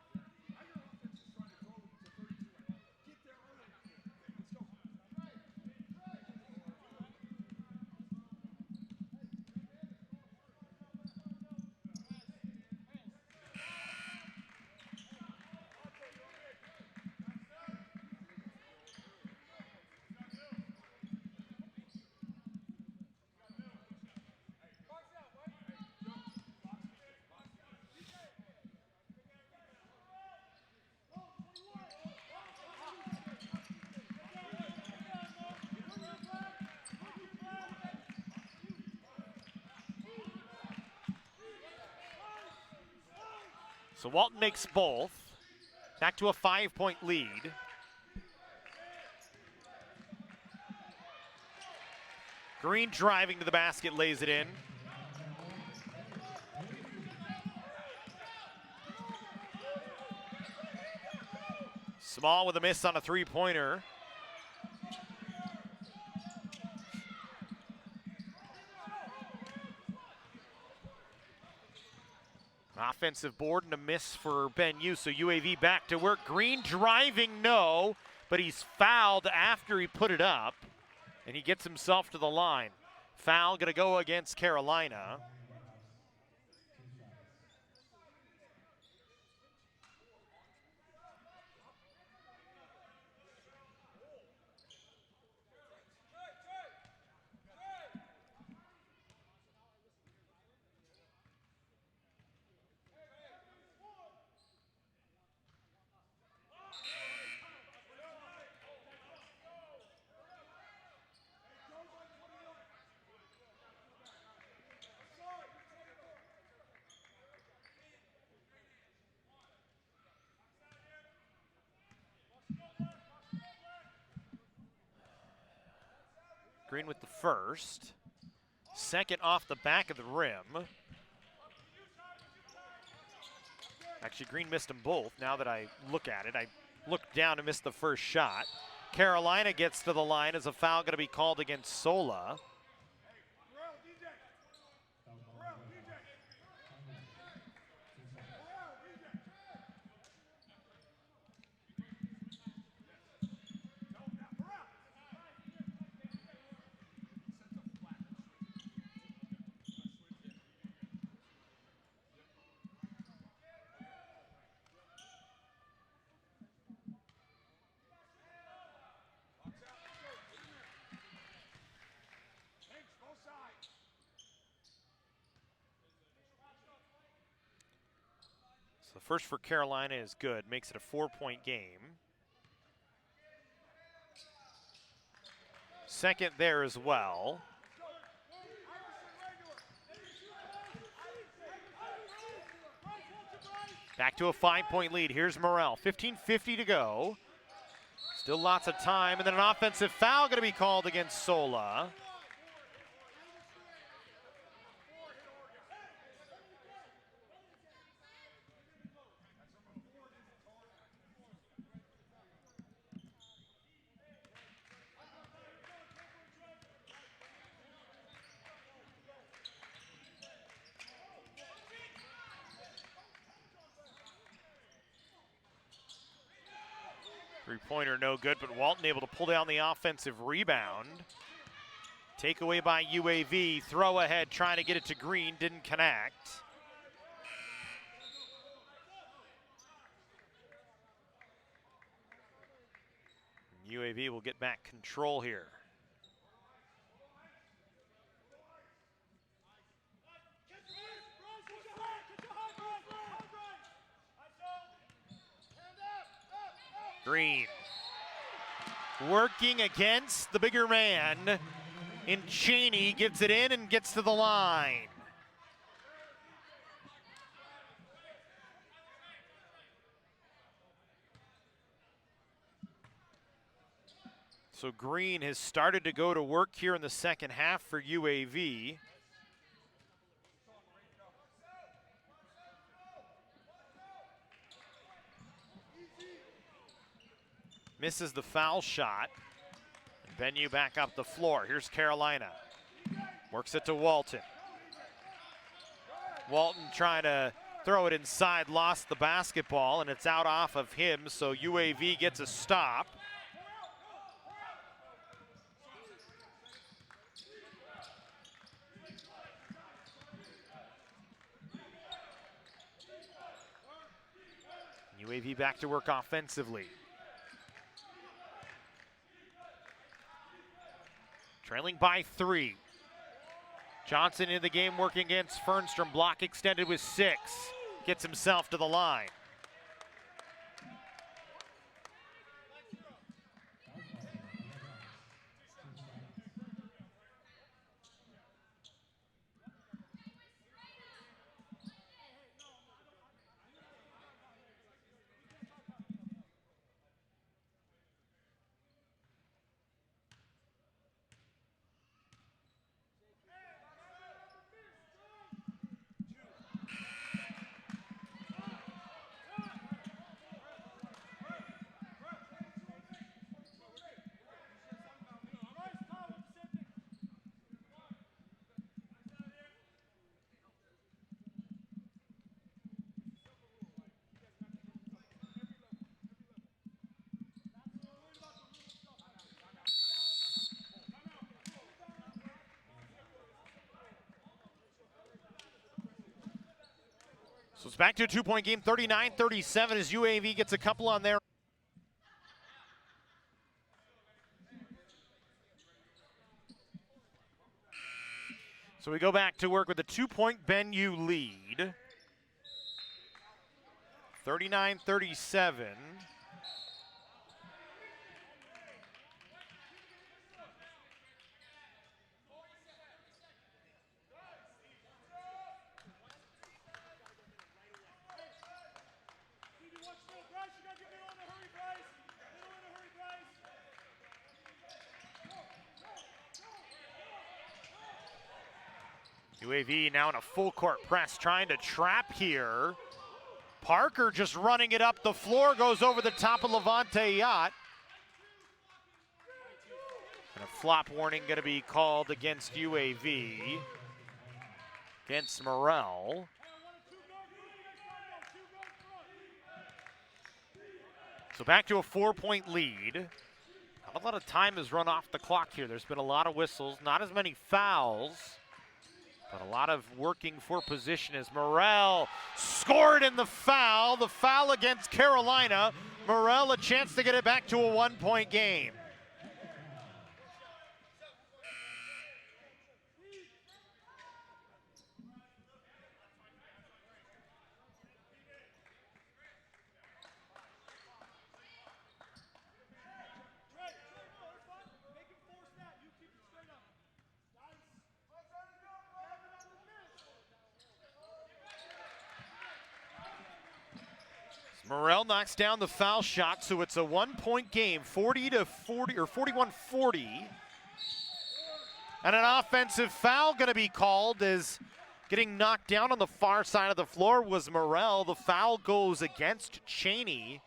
So Walton makes both. Back to a 5-point lead. Green driving to the basket, lays it in. Small with a miss on a three-pointer. Offensive board and a miss for Ben U, so UAV back to work. Green driving, no, but he's fouled after he put it up, and he gets himself to the line. Foul gonna go against Carolina. Green with the first. Second off the back of the rim. Actually, Green missed them both. Now that I look at it, I looked down and missed the first shot. Carolina gets to the line. Is a foul going to be called against Sola? So the first for Carolina is good, makes it a 4-point game. Second there as well. Back to a 5-point lead. Here's Morrell. 15:50 to go. Still lots of time, and then an offensive foul going to be called against Sola. Three-pointer no good, but Walton able to pull down the offensive rebound. Takeaway by UAV, throw ahead, trying to get it to Green, didn't connect. UAV will get back control here. Green working against the bigger man, and Cheney gets it in and gets to the line. So Green has started to go to work here in the second half for UAV. Misses the foul shot. Benyu back up the floor. Here's Carolina. Works it to Walton. Walton trying to throw it inside, lost the basketball, and it's out off of him, so UAV gets a stop. UAV back to work offensively. Trailing by 3. Johnson in the game working against Fernstrom. Block extended with 6. Gets himself to the line. So it's back to a 2-point game, 39-37 as UAV gets a couple on there. So we go back to work with a 2-point Benyu lead. 39-37. UAV now in a full court press, trying to trap here. Parker just running it up the floor, goes over the top of Levante Yacht. flop warning going to be called against UAV, against Morel. So back to a 4-point lead. Not a lot of time has run off the clock here. There's been a lot of whistles, not as many fouls, but a lot of working for position as Morel scored in the foul. The foul against Carolina. Morel a chance to get it back to a 1-point game. Morel knocks down the foul shot, so it's a 1-point game, 40-40 or 41-40. And an offensive foul going to be called as getting knocked down on the far side of the floor was Morel. The foul goes against Cheney.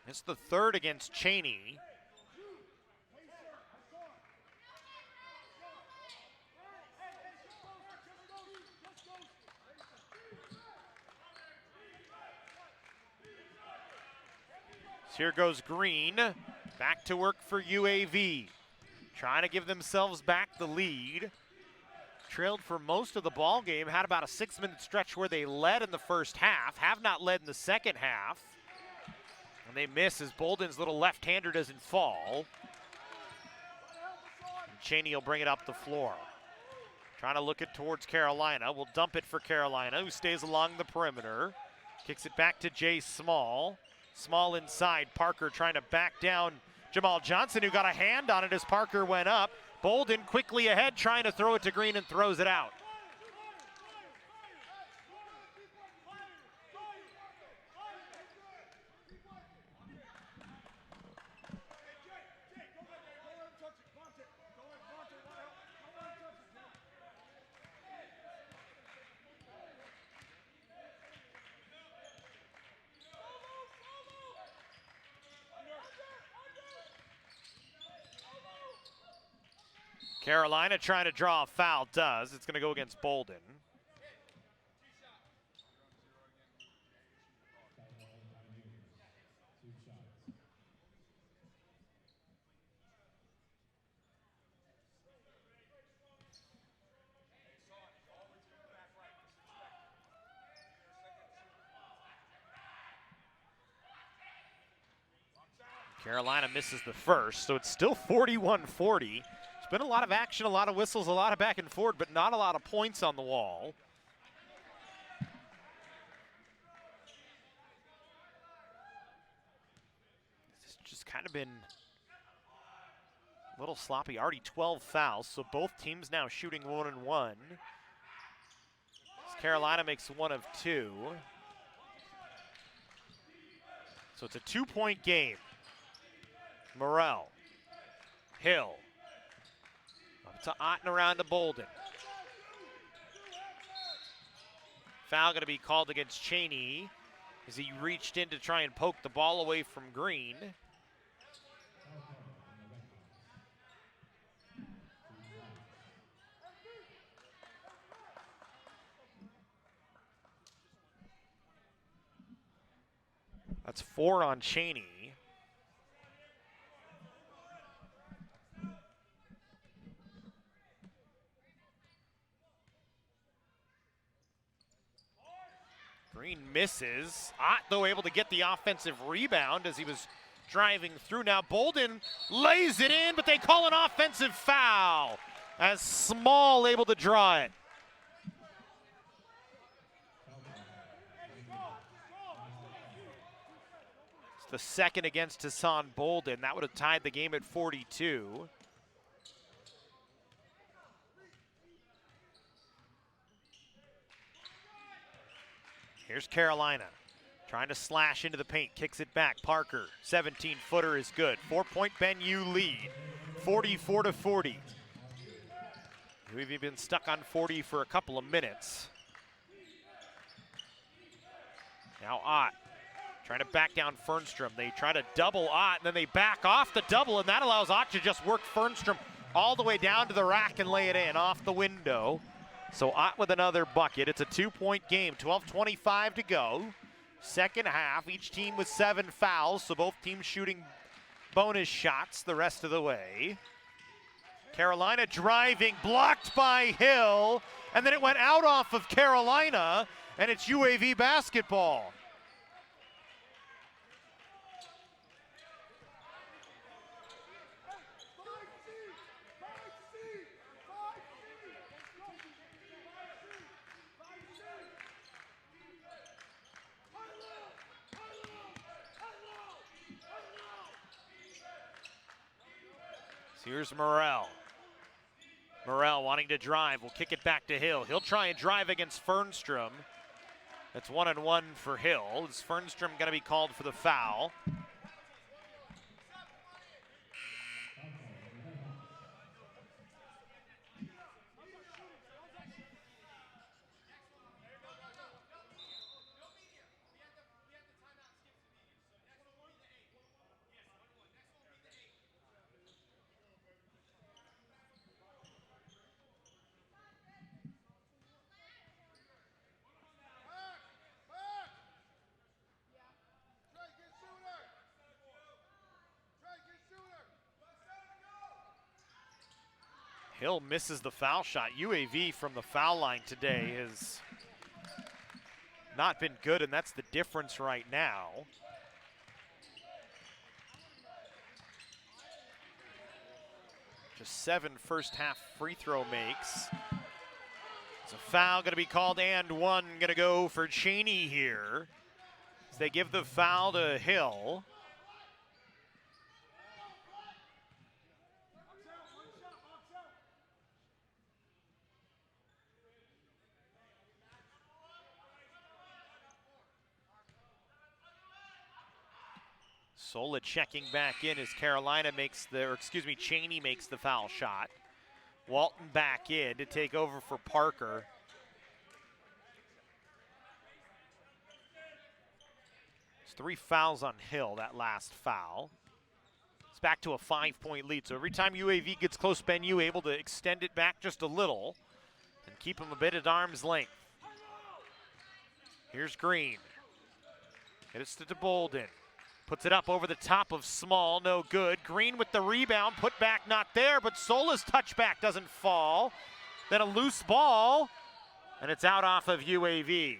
It's the third against Cheney. Here goes Green, back to work for UAV. Trying to give themselves back the lead. Trailed for most of the ball game, had about a 6-minute stretch where they led in the first half, have not led in the second half. And they miss as Bolden's little left-hander doesn't fall. And Cheney will bring it up the floor. Trying to look it towards Carolina. Will dump it for Carolina, who stays along the perimeter. Kicks it back to Jay Small. Small inside, Parker trying to back down Jamal Johnson, who got a hand on it as Parker went up. Bolden quickly ahead, trying to throw it to Green and throws it out. Carolina trying to draw a foul, does. It's going to go against Bolden. Carolina misses the first, so it's still 41-40. It's been a lot of action, a lot of whistles, a lot of back and forth, but not a lot of points on the wall. It's just kind of been a little sloppy. Already 12 fouls, so both teams now shooting 1-1. Carolina makes 1 of 2. So it's a 2-point game. Morel, Hill, up to Ott and around to Bolden. Foul going to be called against Cheney as he reached in to try and poke the ball away from Green. That's 4 on Cheney. Green misses. Ott, though, able to get the offensive rebound as he was driving through. Now Bolden lays it in, but they call an offensive foul as Small able to draw it. It's the second against Hassan Bolden. That would have tied the game at 42. Here's Carolina, trying to slash into the paint, kicks it back. Parker, 17-footer is good. 4-point Ben U lead, 44-40. We've been stuck on 40 for a couple of minutes. Now Ott Trying to back down Fernstrom. They try to double Ott, and then they back off the double, and that allows Ott to just work Fernstrom all the way down to the rack and lay it in off the window. So Ott with another bucket. It's a 2-point game, 12:25 to go. Second half, each team with 7 fouls, so both teams shooting bonus shots the rest of the way. Carolina driving, blocked by Hill, and then it went out off of Carolina, and it's UAV basketball. Here's Morrell. Morrell wanting to drive, will kick it back to Hill. He'll try and drive against Fernstrom. That's 1-on-1 for Hill. Is Fernstrom going to be called for the foul? Hill misses the foul shot. UAV from the foul line today has not been good, and that's the difference right now. Just 7 first half free throw makes. It's a foul going to be called, and one going to go for Cheney here, as they give the foul to Hill. Sola checking back in as Carolina makes the, or excuse me, Cheney makes the foul shot. Walton back in to take over for Parker. It's 3 fouls on Hill, that last foul. It's back to a 5-point lead. So every time UAV gets close, Ben Yu able to extend it back just a little and keep him a bit at arm's length. Here's Green. Gets to DeBolden. Puts it up over the top of Small, no good. Green with the rebound, put back not there, but Sola's touchback doesn't fall. Then a loose ball, and it's out off of UAV.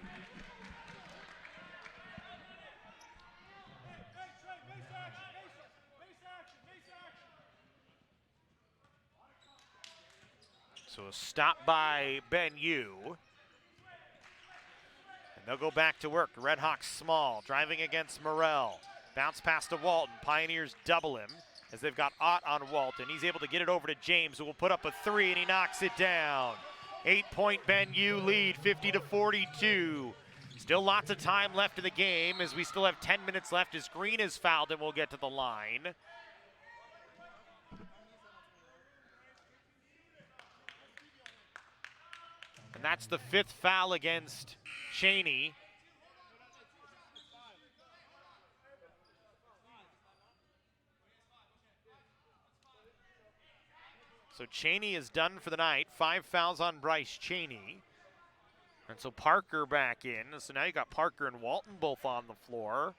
So a stop by Ben Yu. And they'll go back to work. Red Hawks Small, driving against Morrell. Bounce pass to Walton. Pioneers double him as they've got Ott on Walton. He's able to get it over to James, who will put up a 3, and he knocks it down. 8-point Ben Yu lead, 50-42. Still lots of time left in the game as we still have 10 minutes left as Green is fouled and will get to the line. And that's the 5th foul against Cheney. So Cheney is done for the night. 5 fouls on Bryce Cheney. And so Parker back in. So now you got Parker and Walton both on the floor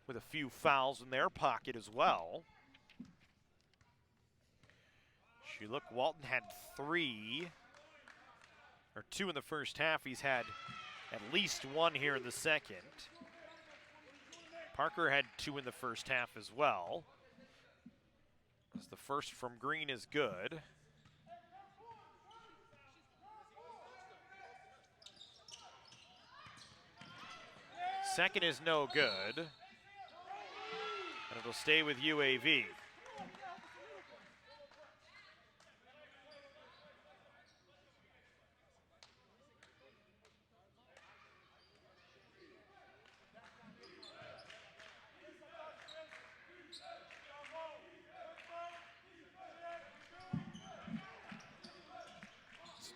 with a few fouls in their pocket as well. You look, Walton had 3 or 2 in the first half. He's had at least 1 here in the second. Parker had 2 in the first half as well. As the first from Green is good. Second is no good, and it'll stay with UAV.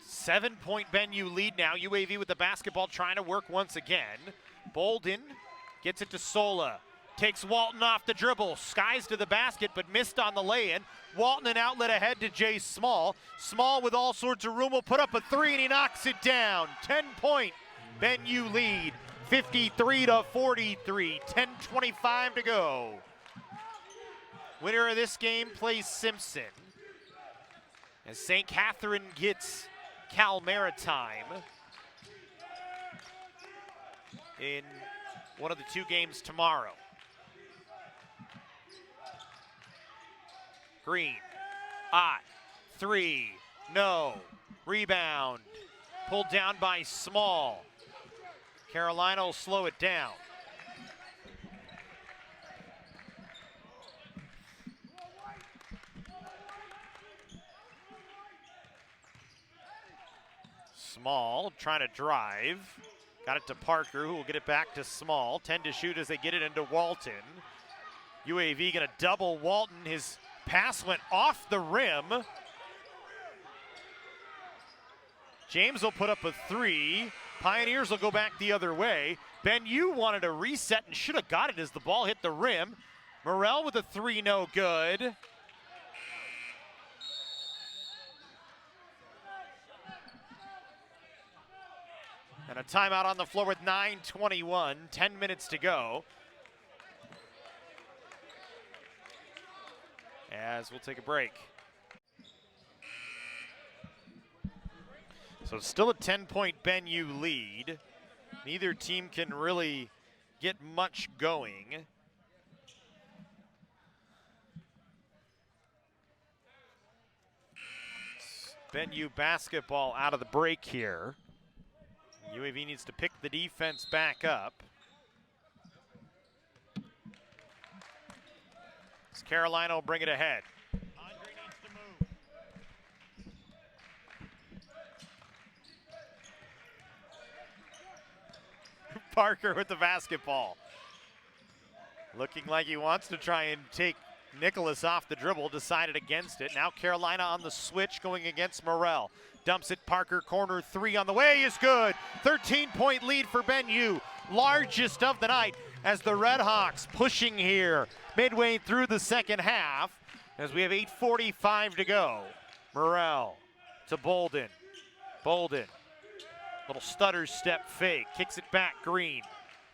Seven-point Ben Yu lead now. UAV with the basketball trying to work once again. Bolden Gets it to Sola. Takes Walton off the dribble. Skies to the basket, but missed on the lay-in. Walton an outlet ahead to Jay Small. Small with all sorts of room will put up a three, and he knocks it down. 10-point Ben U lead. 53-43. 10:25 to go. Winner of this game plays Simpson. As St. Catherine gets Cal Maritime in one of the two games tomorrow. Green, three, no. Rebound, pulled down by Small. Carolina will slow it down. Small trying to drive. Got it to Parker, who will get it back to Small. 10 to shoot as they get it into Walton. UAV gonna double Walton. His pass went off the rim. James will put up a three. Pioneers will go back the other way. Ben U wanted a reset and should have got it as the ball hit the rim. Morrell with a three, no good. And a timeout on the floor with 9:21, 10 minutes to go. As we'll take a break. So still a 10-point Ben U lead. Neither team can really get much going. Ben U basketball out of the break here. UAV needs to pick the defense back up. As Carolina will bring it ahead. Andre needs to move. Parker with the basketball. Looking like he wants to try and take Nicholas off the dribble, decided against it. Now Carolina on the switch going against Morrell. Dumps it, Parker, corner three on the way is good. 13-point lead for Ben U, largest of the night as the Red Hawks pushing here midway through the second half as we have 8:45 to go. Morrell to Bolden. Bolden, little stutter step fake, kicks it back, Green.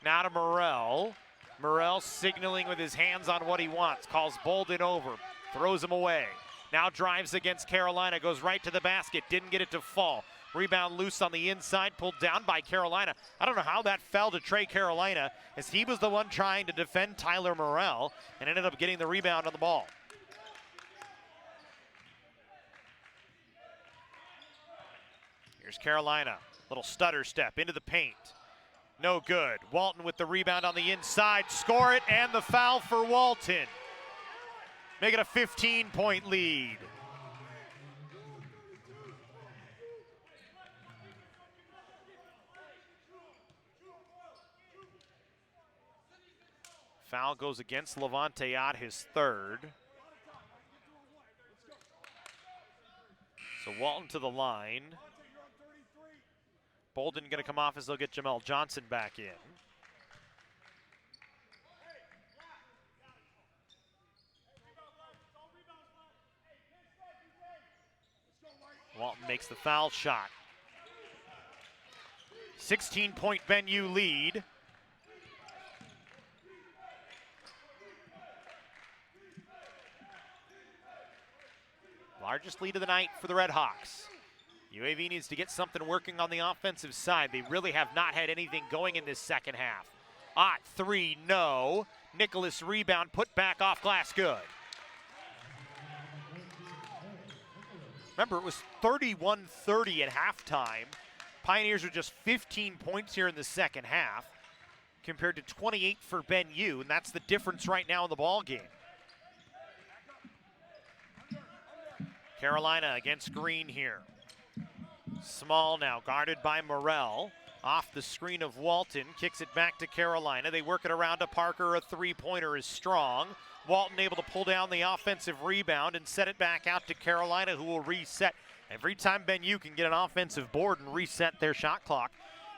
Now to Morrell. Morrell signaling with his hands on what he wants, calls Bolden over, throws him away. Now drives against Carolina, goes right to the basket, didn't get it to fall. Rebound loose on the inside, pulled down by Carolina. I don't know how that fell to Trey Carolina, as he was the one trying to defend Tyler Morrell and ended up getting the rebound on the ball. Here's Carolina, little stutter step into the paint. No good. Walton with the rebound on the inside, score it, and the foul for Walton. Make it a 15-point lead. Foul goes against Levante Ott, his third. So Walton to the line. Bolden going to come off as they'll get Jamel Johnson back in. Walton makes the foul shot. 16-point Ben U lead. Largest lead of the night for the Red Hawks. UAV needs to get something working on the offensive side. They really have not had anything going in this second half. Ott, three, no. Nicholas rebound, put back off glass, good. Remember, it was 31-30 at halftime. Pioneers are just 15 points here in the second half compared to 28 for Ben U, and that's the difference right now in the ball game. Carolina against Green here. Small now, guarded by Morrell. Off the screen of Walton, kicks it back to Carolina. They work it around to Parker, a three-pointer is strong. Walton able to pull down the offensive rebound and set it back out to Carolina, who will reset. Every time Ben U can get an offensive board and reset their shot clock,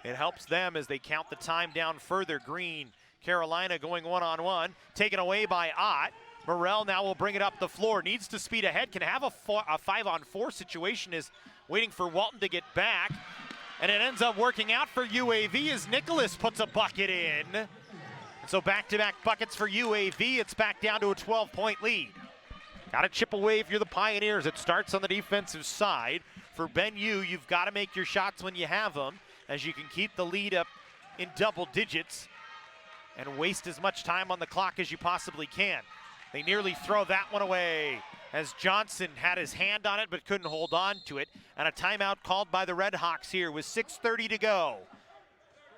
it helps them as they count the time down further. Green Carolina going one-on-one, taken away by Ott. Morrell now will bring it up the floor, needs to speed ahead, can have a 5-on-4 situation, is waiting for Walton to get back. And it ends up working out for UAV as Nicholas puts a bucket in. So back-to-back buckets for UAV. It's back down to a 12-point lead. Got to chip away if you're the Pioneers. It starts on the defensive side. For Ben Yu, you've got to make your shots when you have them, as you can keep the lead up in double digits and waste as much time on the clock as you possibly can. They nearly throw that one away as Johnson had his hand on it but couldn't hold on to it. And a timeout called by the Red Hawks here with 6:30 to go.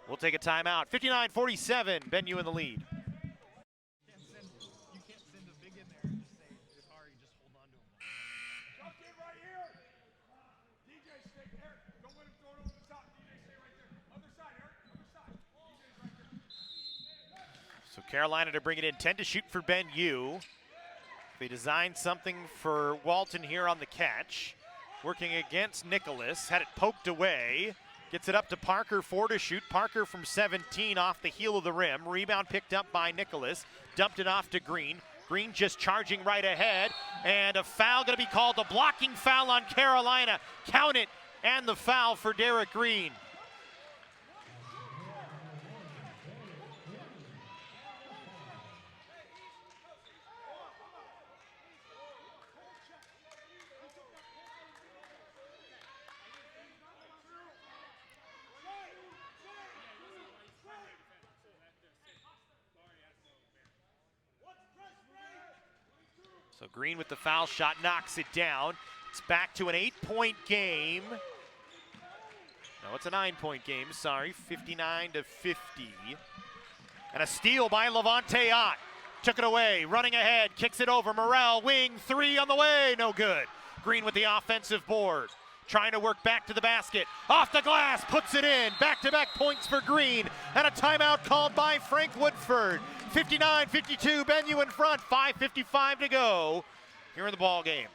We'll take a timeout. 59-47, Ben Yu in the lead. So Carolina to bring it in, 10 to shoot for Ben Yu. They designed something for Walton here on the catch. Working against Nicholas, had it poked away. Gets it up to Parker, 4 to shoot. Parker from 17 off the heel of the rim. Rebound picked up by Nicholas. Dumped it off to Green. Green just charging right ahead. And a foul gonna be called, a blocking foul on Carolina. Count it, and the foul for Derrick Green. So Green with the foul shot knocks it down. It's back to an 8-point game. No, it's a 9-point game, sorry, 59-50. And a steal by Levante Ott. Took it away, running ahead, kicks it over. Morrell, wing, 3 on the way, no good. Green with the offensive board. Trying to work back to the basket. Off the glass, puts it in. Back-to-back points for Green. And a timeout called by Frank Woodford. 59-52, Ben Yu in front, 5:55 to go here in the ball game.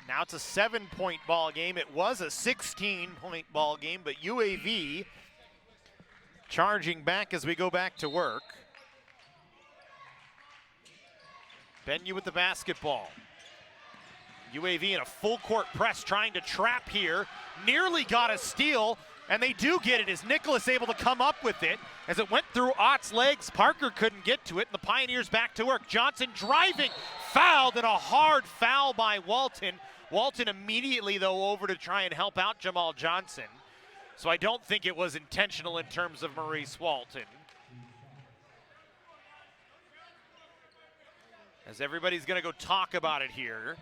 Now it's a 7-point ball game. It was a 16-point ball game, but UAV charging back as we go back to work. Ben Yu with the basketball. UAV in a full court press trying to trap here. Nearly got a steal, and they do get it as Nicholas able to come up with it. As it went through Ott's legs, Parker couldn't get to it, and the Pioneers back to work. Johnson driving, fouled, and a hard foul by Walton. Walton immediately, though, over to try and help out Jamal Johnson. So I don't think it was intentional in terms of Maurice Walton. As everybody's going to go talk about it here.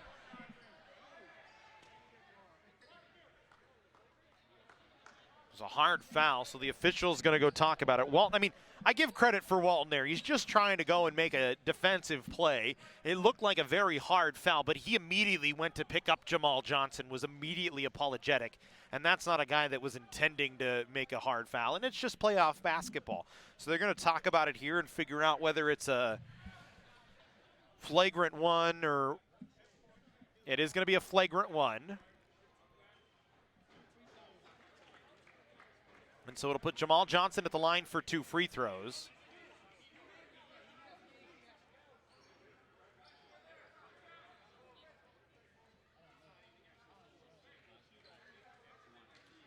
It was a hard foul, so the official's going to go talk about it. Walton, I mean, I give credit for Walton there. He's just trying to go and make a defensive play. It looked like a very hard foul, but he immediately went to pick up Jamal Johnson, was immediately apologetic. And that's not a guy that was intending to make a hard foul, and it's just playoff basketball. So they're going to talk about it here and figure out whether it's a flagrant one, or it is going to be a flagrant one. And so it'll put Jamal Johnson at the line for 2 free throws.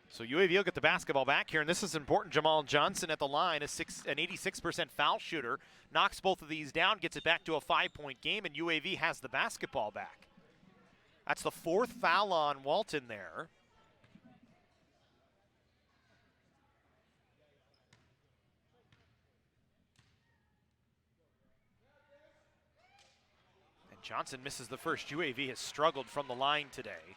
So UAV will get the basketball back here, and this is important. Jamal Johnson at the line, an 86% foul shooter, knocks both of these down, gets it back to a 5-point game, and UAV has the basketball back. That's the 4th foul on Walton there. And Johnson misses the first. UAV has struggled from the line today.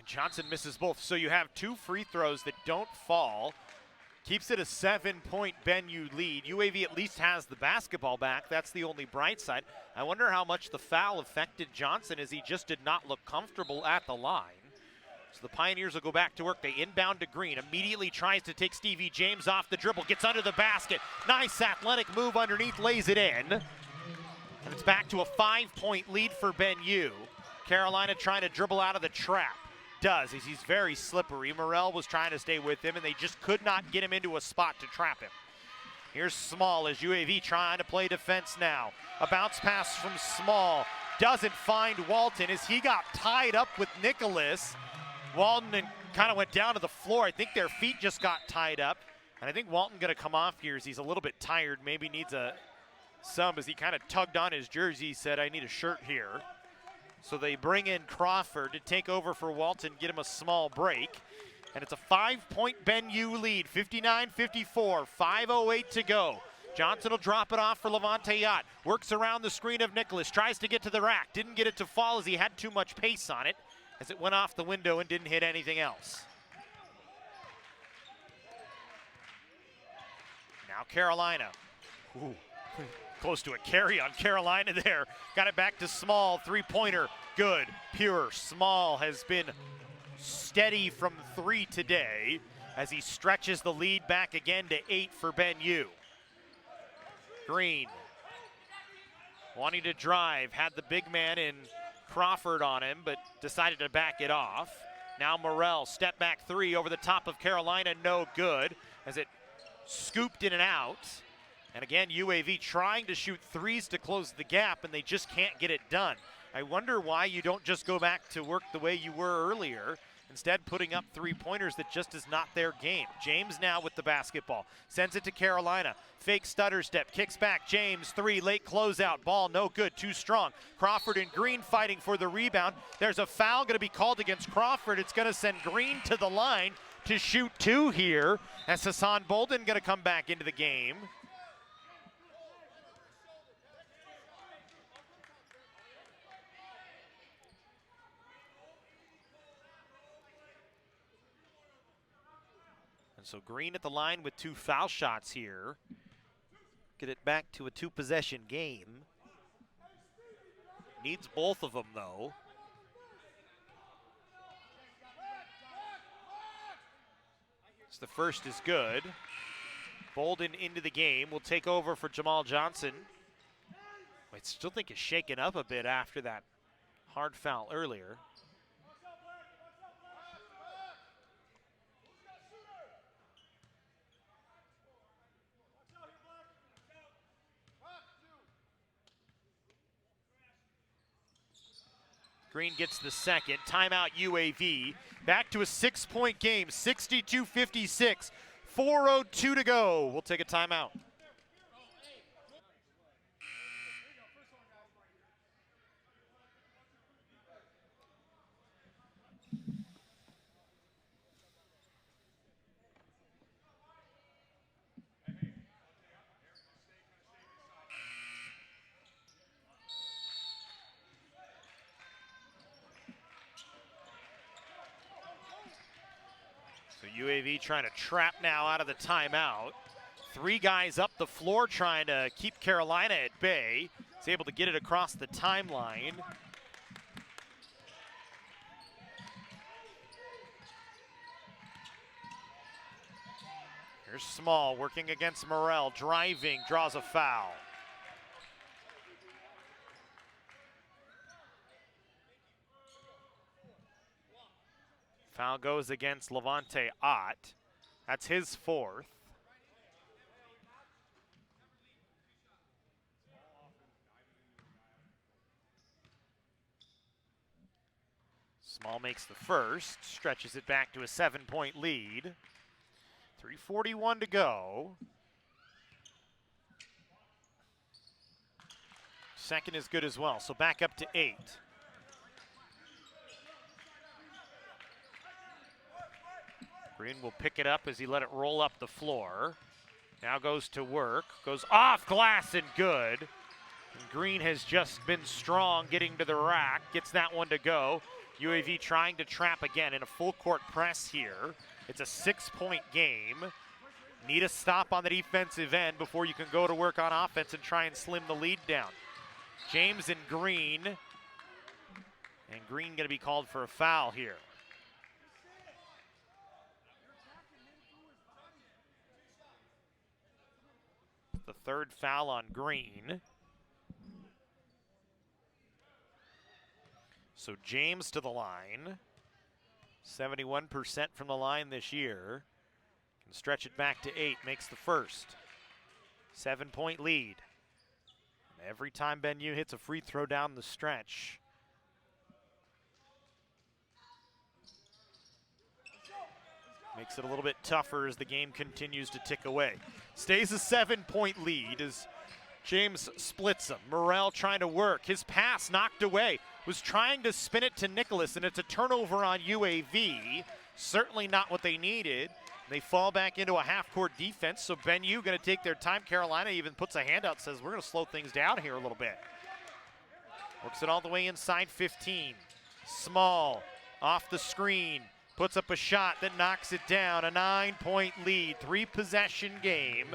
Johnson misses both, so you have 2 free throws that don't fall. Keeps it a 7-point Benue lead. UAV at least has the basketball back. That's the only bright side. I wonder how much the foul affected Johnson, as he just did not look comfortable at the line. So the Pioneers will go back to work. They inbound to Green. Immediately tries to take Stevie James off the dribble. Gets under the basket. Nice athletic move underneath. Lays it in. And it's back to a 5-point lead for Benue. Carolina trying to dribble out of the trap. Does. He's very slippery. Morrell was trying to stay with him, and they just could not get him into a spot to trap him. Here's Small as UAV trying to play defense now. A bounce pass from Small. Doesn't find Walton as he got tied up with Nicholas. Walton kind of went down to the floor. I think their feet just got tied up. And I think Walton going to come off here as he's a little bit tired. Maybe needs a sub as he kind of tugged on his jersey. He said, I need a shirt here. So they bring in Crawford to take over for Walton, get him a small break. And it's a 5-point Benue lead, 59-54, 5:08 to go. Johnson will drop it off for Levante Yacht. Works around the screen of Nicholas, tries to get to the rack. Didn't get it to fall as he had too much pace on it, as it went off the window and didn't hit anything else. Now Carolina. Ooh. Close to a carry on Carolina there. Got it back to Small, three-pointer, good, pure. Small has been steady from 3 today as he stretches the lead back again to 8 for Benue. Green, wanting to drive, had the big man in Crawford on him, but decided to back it off. Now Morrell, step back 3 over the top of Carolina, no good, as it scooped in and out. And again, UAV trying to shoot threes to close the gap, and they just can't get it done. I wonder why you don't just go back to work the way you were earlier, instead putting up three-pointers that just is not their game. James now with the basketball. Sends it to Carolina. Fake stutter step. Kicks back. James, 3. Late closeout. Ball no good. Too strong. Crawford and Green fighting for the rebound. There's a foul going to be called against Crawford. It's going to send Green to the line to shoot 2 here, as Hassan Bolden going to come back into the game. So Green at the line with 2 foul shots here. Get it back to a 2-possession game. Needs both of them though. So the first is good. Bolden into the game. Will take over for Jamal Johnson. I still think is shaken up a bit after that hard foul earlier. Green gets the second. Timeout UAV. Back to a 6-point game, 62-56. 4:02 to go. We'll take a timeout. UAV trying to trap now out of the timeout. 3 guys up the floor trying to keep Carolina at bay. He's able to get it across the timeline. Here's Small working against Morrell, driving, draws a foul. Foul goes against Levante Ott. That's his 4th. Small makes the first, stretches it back to a 7-point lead. 3:41 to go. Second is good as well, so back up to 8. Green will pick it up as he let it roll up the floor. Now goes to work, goes off glass and good. And Green has just been strong getting to the rack, gets that one to go. UAV trying to trap again in a full court press here. It's a 6-point game. Need a stop on the defensive end before you can go to work on offense and try and slim the lead down. James and Green. And Green going to be called for a foul here. The third foul on Green. So James to the line. 71% from the line this year. Can stretch it back to 8, makes the first. 7-point lead. And every time Benyu hits a free throw down the stretch, makes it a little bit tougher as the game continues to tick away. Stays a 7-point lead as James splits him. Morrell trying to work. His pass knocked away. Was trying to spin it to Nicholas, and it's a turnover on UAV. Certainly not what they needed. They fall back into a half-court defense, so Benyu going to take their time. Carolina even puts a hand out, says we're going to slow things down here a little bit. Works it all the way inside 15. Small, off the screen, puts up a shot that knocks it down. A 9-point lead, 3-possession game.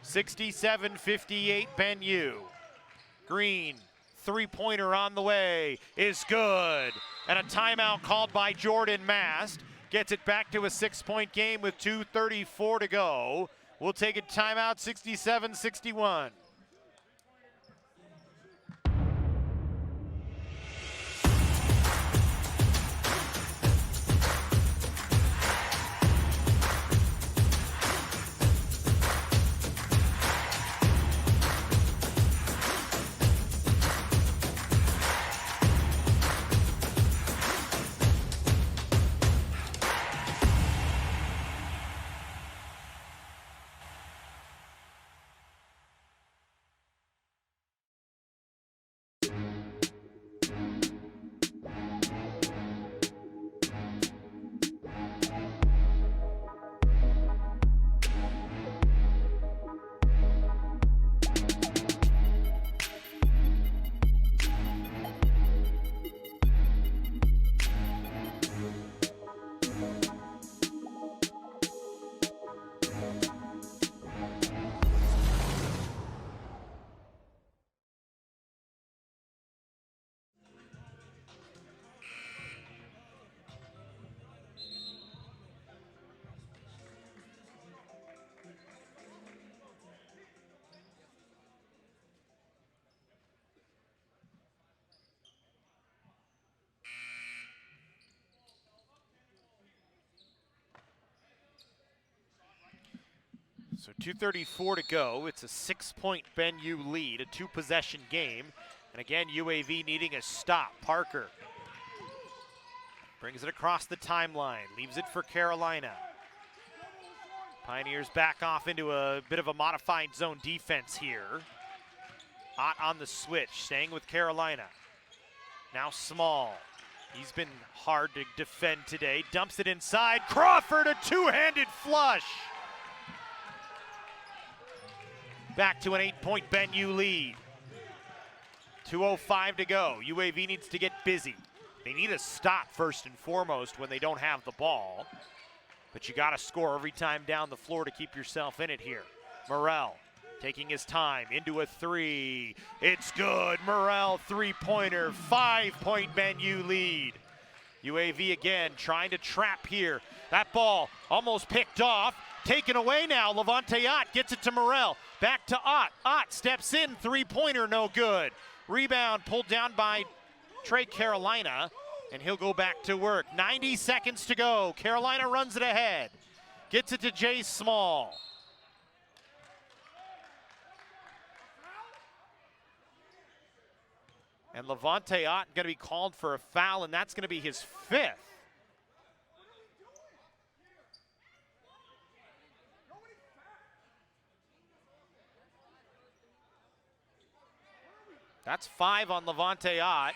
67-58 Benyu. Green, three-pointer on the way, is good. And a timeout called by Jordan Mast. Gets it back to a 6-point game with 2:34 to go. We'll take a timeout, 67-61. So 2:34 to go. It's a 6-point Benyu lead, a 2-possession game. And again, UAV needing a stop. Parker brings it across the timeline, leaves it for Carolina. Pioneers back off into a bit of a modified zone defense here. Ott on the switch, staying with Carolina. Now Small. He's been hard to defend today. Dumps it inside. Crawford, a two-handed flush. Back to an 8-point Benyu lead. 2:05 to go. UAV needs to get busy. They need a stop first and foremost when they don't have the ball. But you got to score every time down the floor to keep yourself in it here. Morrell taking his time into a three. It's good. Morrell three-pointer. 5-point Benyu lead. UAV again trying to trap here. That ball almost picked off. Taken away now. Levante Ott gets it to Morrell. Back to Ott. Ott steps in. Three-pointer, no good. Rebound pulled down by Trey Carolina, and he'll go back to work. 90 seconds to go. Carolina runs it ahead. Gets it to Jay Small. And Levante Ott going to be called for a foul, and that's going to be his 5th. That's 5 on Levante Ott.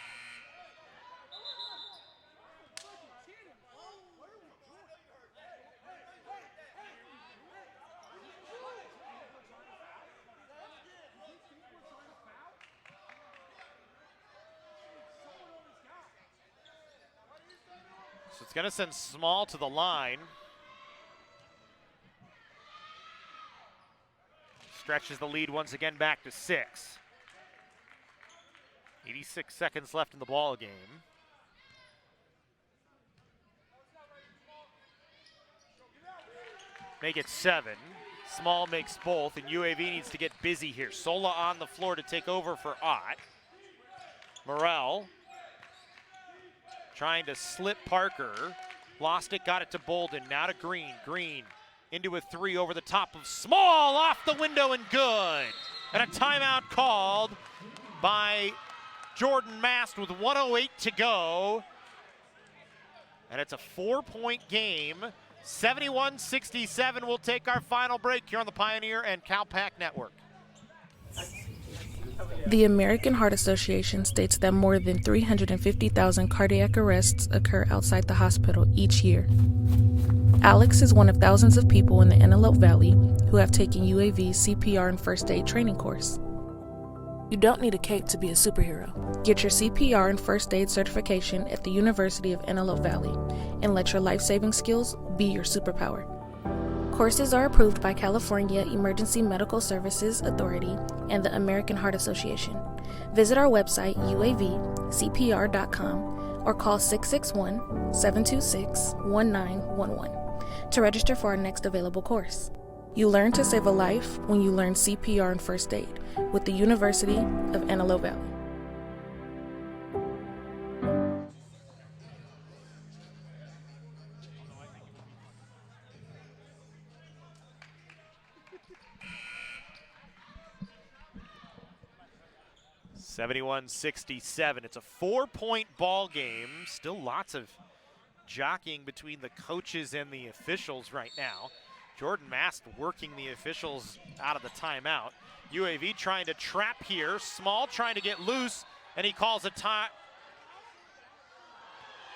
So it's going to send Small to the line. stretches the lead once again back to 6. 86 seconds left in the ball game. Make it 7. Small makes both, and UAV needs to get busy here. Sola on the floor to take over for Ott. Morrell trying to slip Parker. Lost it, got it to Bolden, now to Green. Green into a 3 over the top of Small, off the window and good. And a timeout called by Jordan Mast with 1:08 to go. And it's a 4-point game. 71-67. We'll take our final break here on the Pioneer and CalPAC Network. The American Heart Association states that more than 350,000 cardiac arrests occur outside the hospital each year. Alex is one of thousands of people in the Antelope Valley who have taken UAV, CPR, and first aid training course. You don't need a cape to be a superhero. Get your CPR and first aid certification at the University of Antelope Valley and let your life-saving skills be your superpower. Courses are approved by California Emergency Medical Services Authority and the American Heart Association. Visit our website, uavcpr.com, or call 661-726-1911 to register for our next available course. You learn to save a life when you learn CPR and first aid with the University of Antelope Valley. (71-67). It's a 4-point ball game. Still lots of jockeying between the coaches and the officials right now. Jordan Mast working the officials out of the timeout. UAV trying to trap here. Small trying to get loose, and he calls a time.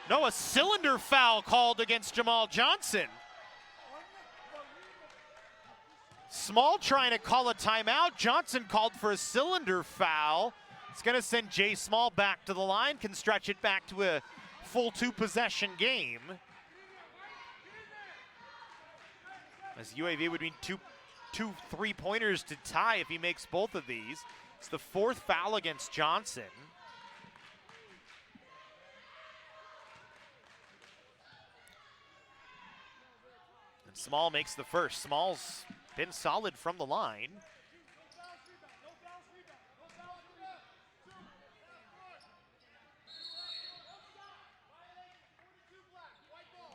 No, a cylinder foul called against Jamal Johnson. Small trying to call a timeout. Johnson called for a cylinder foul. It's going to send Jay Small back to the line, can stretch it back to a full 2-possession game. As UAV would need two 3-pointers to tie if he makes both of these. It's the 4th foul against Johnson. And Small makes the first. Small's been solid from the line.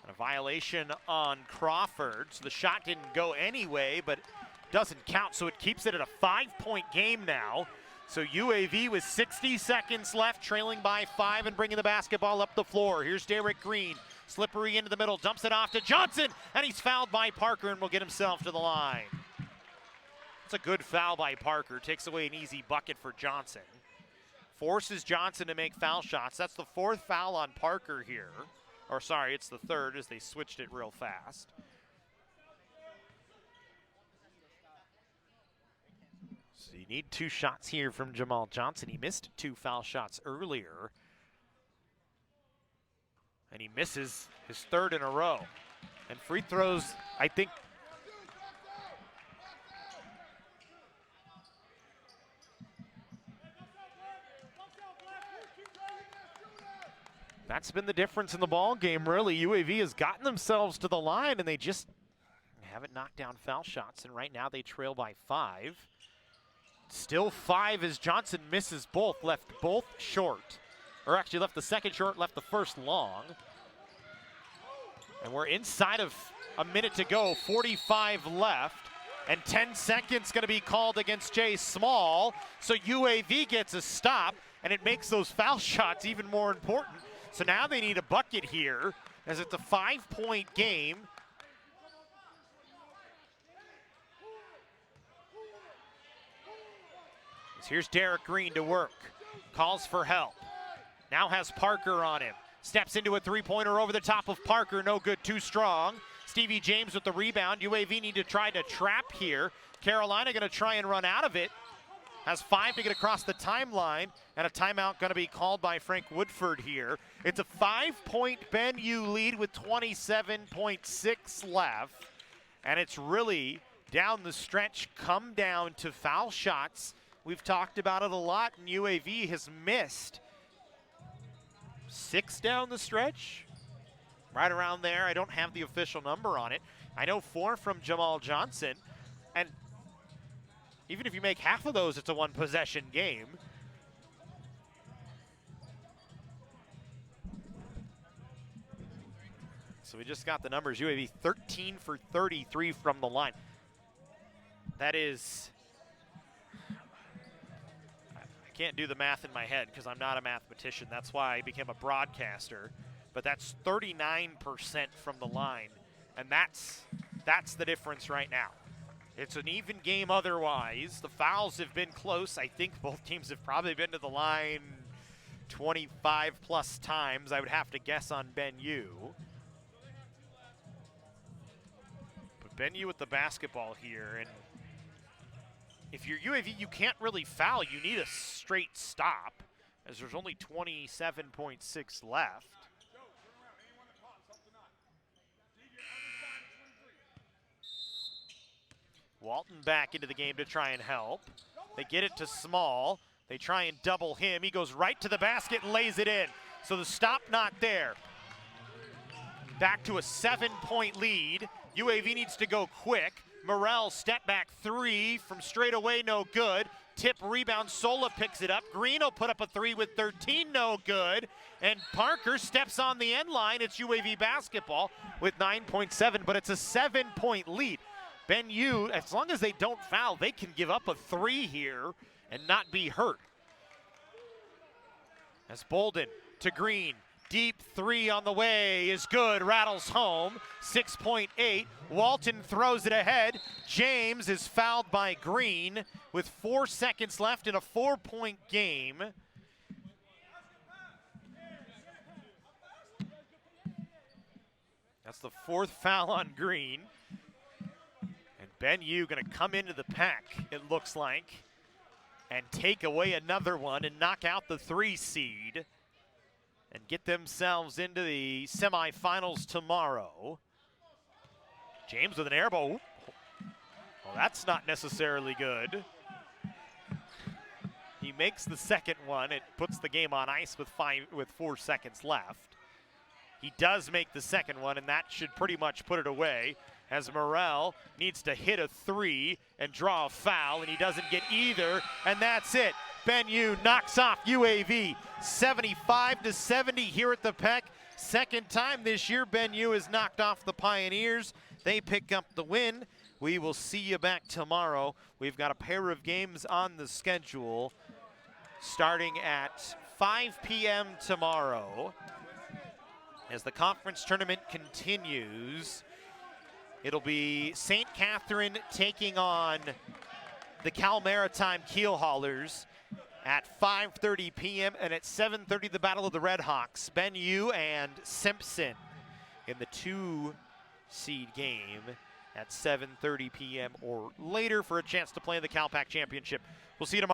A violation on Crawford, so the shot didn't go anyway, but doesn't count, so it keeps it at a 5-point game now. So UAV with 60 seconds left, trailing by 5 and bringing the basketball up the floor. Here's Derrick Green, slippery into the middle, dumps it off to Johnson, and he's fouled by Parker and will get himself to the line. It's a good foul by Parker, takes away an easy bucket for Johnson. Forces Johnson to make foul shots. That's the 4th foul on Parker here. Or sorry, it's the 3rd as they switched it real fast. So you need 2 shots here from Jamal Johnson. He missed 2 foul shots earlier. And he misses his 3rd in a row. And free throws, I think. That's been the difference in the ball game, really. UAV has gotten themselves to the line, and they just haven't knocked down foul shots. And right now they trail by 5. Still 5 as Johnson misses both, left both short. Or actually left the second short, left the first long. And we're inside of a minute to go, 45 left. And 10 seconds gonna be called against Jay Small. So UAV gets a stop, and it makes those foul shots even more important. So now they need a bucket here, as it's a 5-point game. Here's Derrick Green to work. Calls for help. Now has Parker on him. Steps into a 3-pointer over the top of Parker. No good, too strong. Stevie James with the rebound. UAV need to try to trap here. Carolina going to try and run out of it. Has 5 to get across the timeline, and a timeout going to be called by Frank Woodford here. It's a 5-point Ben U lead with 27.6 left, and it's really down the stretch come down to foul shots. We've talked about it a lot, and UAV has missed 6 down the stretch, right around there. I don't have the official number on it. I know 4 from Jamal Johnson, and even if you make half of those, it's a 1-possession game. So we just got the numbers. UAV 13 for 33 from the line. That is, I can't do the math in my head because I'm not a mathematician. That's why I became a broadcaster. But that's 39% from the line. And that's the difference right now. It's an even game otherwise. The fouls have been close. I think both teams have probably been to the line 25 plus times. I would have to guess on Ben U. But Ben U with the basketball here. And if you're UAV, you can't really foul. You need a straight stop, as there's only 27.6 left. Walton back into the game to try and help. They get it to Small. They try and double him. He goes right to the basket and lays it in. So the stop not there. Back to a 7-point lead. UAV needs to go quick. Morrell step back 3 from straight away, no good. Tip rebound, Sola picks it up. Green will put up a 3 with 13, no good. And Parker steps on the end line. It's UAV basketball with 9.7, but it's a 7-point lead. Ben U, as long as they don't foul, they can give up a 3 here and not be hurt. As Bolden to Green. Deep 3 on the way is good, rattles home, 6.8. Walton throws it ahead. James is fouled by Green with 4 seconds left in a 4-point game. That's the 4th foul on Green. And Ben U gonna come into the pack, it looks like, and take away another one and knock out the 3 seed. And get themselves into the semifinals tomorrow. James with an air ball. Well, that's not necessarily good. He makes the second one. It puts the game on ice with 4 seconds left. He does make the second one, and that should pretty much put it away, as Morrell needs to hit a 3 and draw a foul, and he doesn't get either, and that's it. Ben U knocks off UAV 75-70 here at the Peck. Second time this year Ben U has knocked off the Pioneers. They pick up the win. We will see you back tomorrow. We've got a pair of games on the schedule starting at 5 p.m. tomorrow. As the conference tournament continues, it'll be St. Catherine taking on the Cal Maritime Keel Haulers at 5:30 p.m. and at 7:30 the Battle of the Red Hawks. Ben U and Simpson in the 2-seed game at 7:30 p.m. or later for a chance to play in the Cal Pac Championship. We'll see you tomorrow.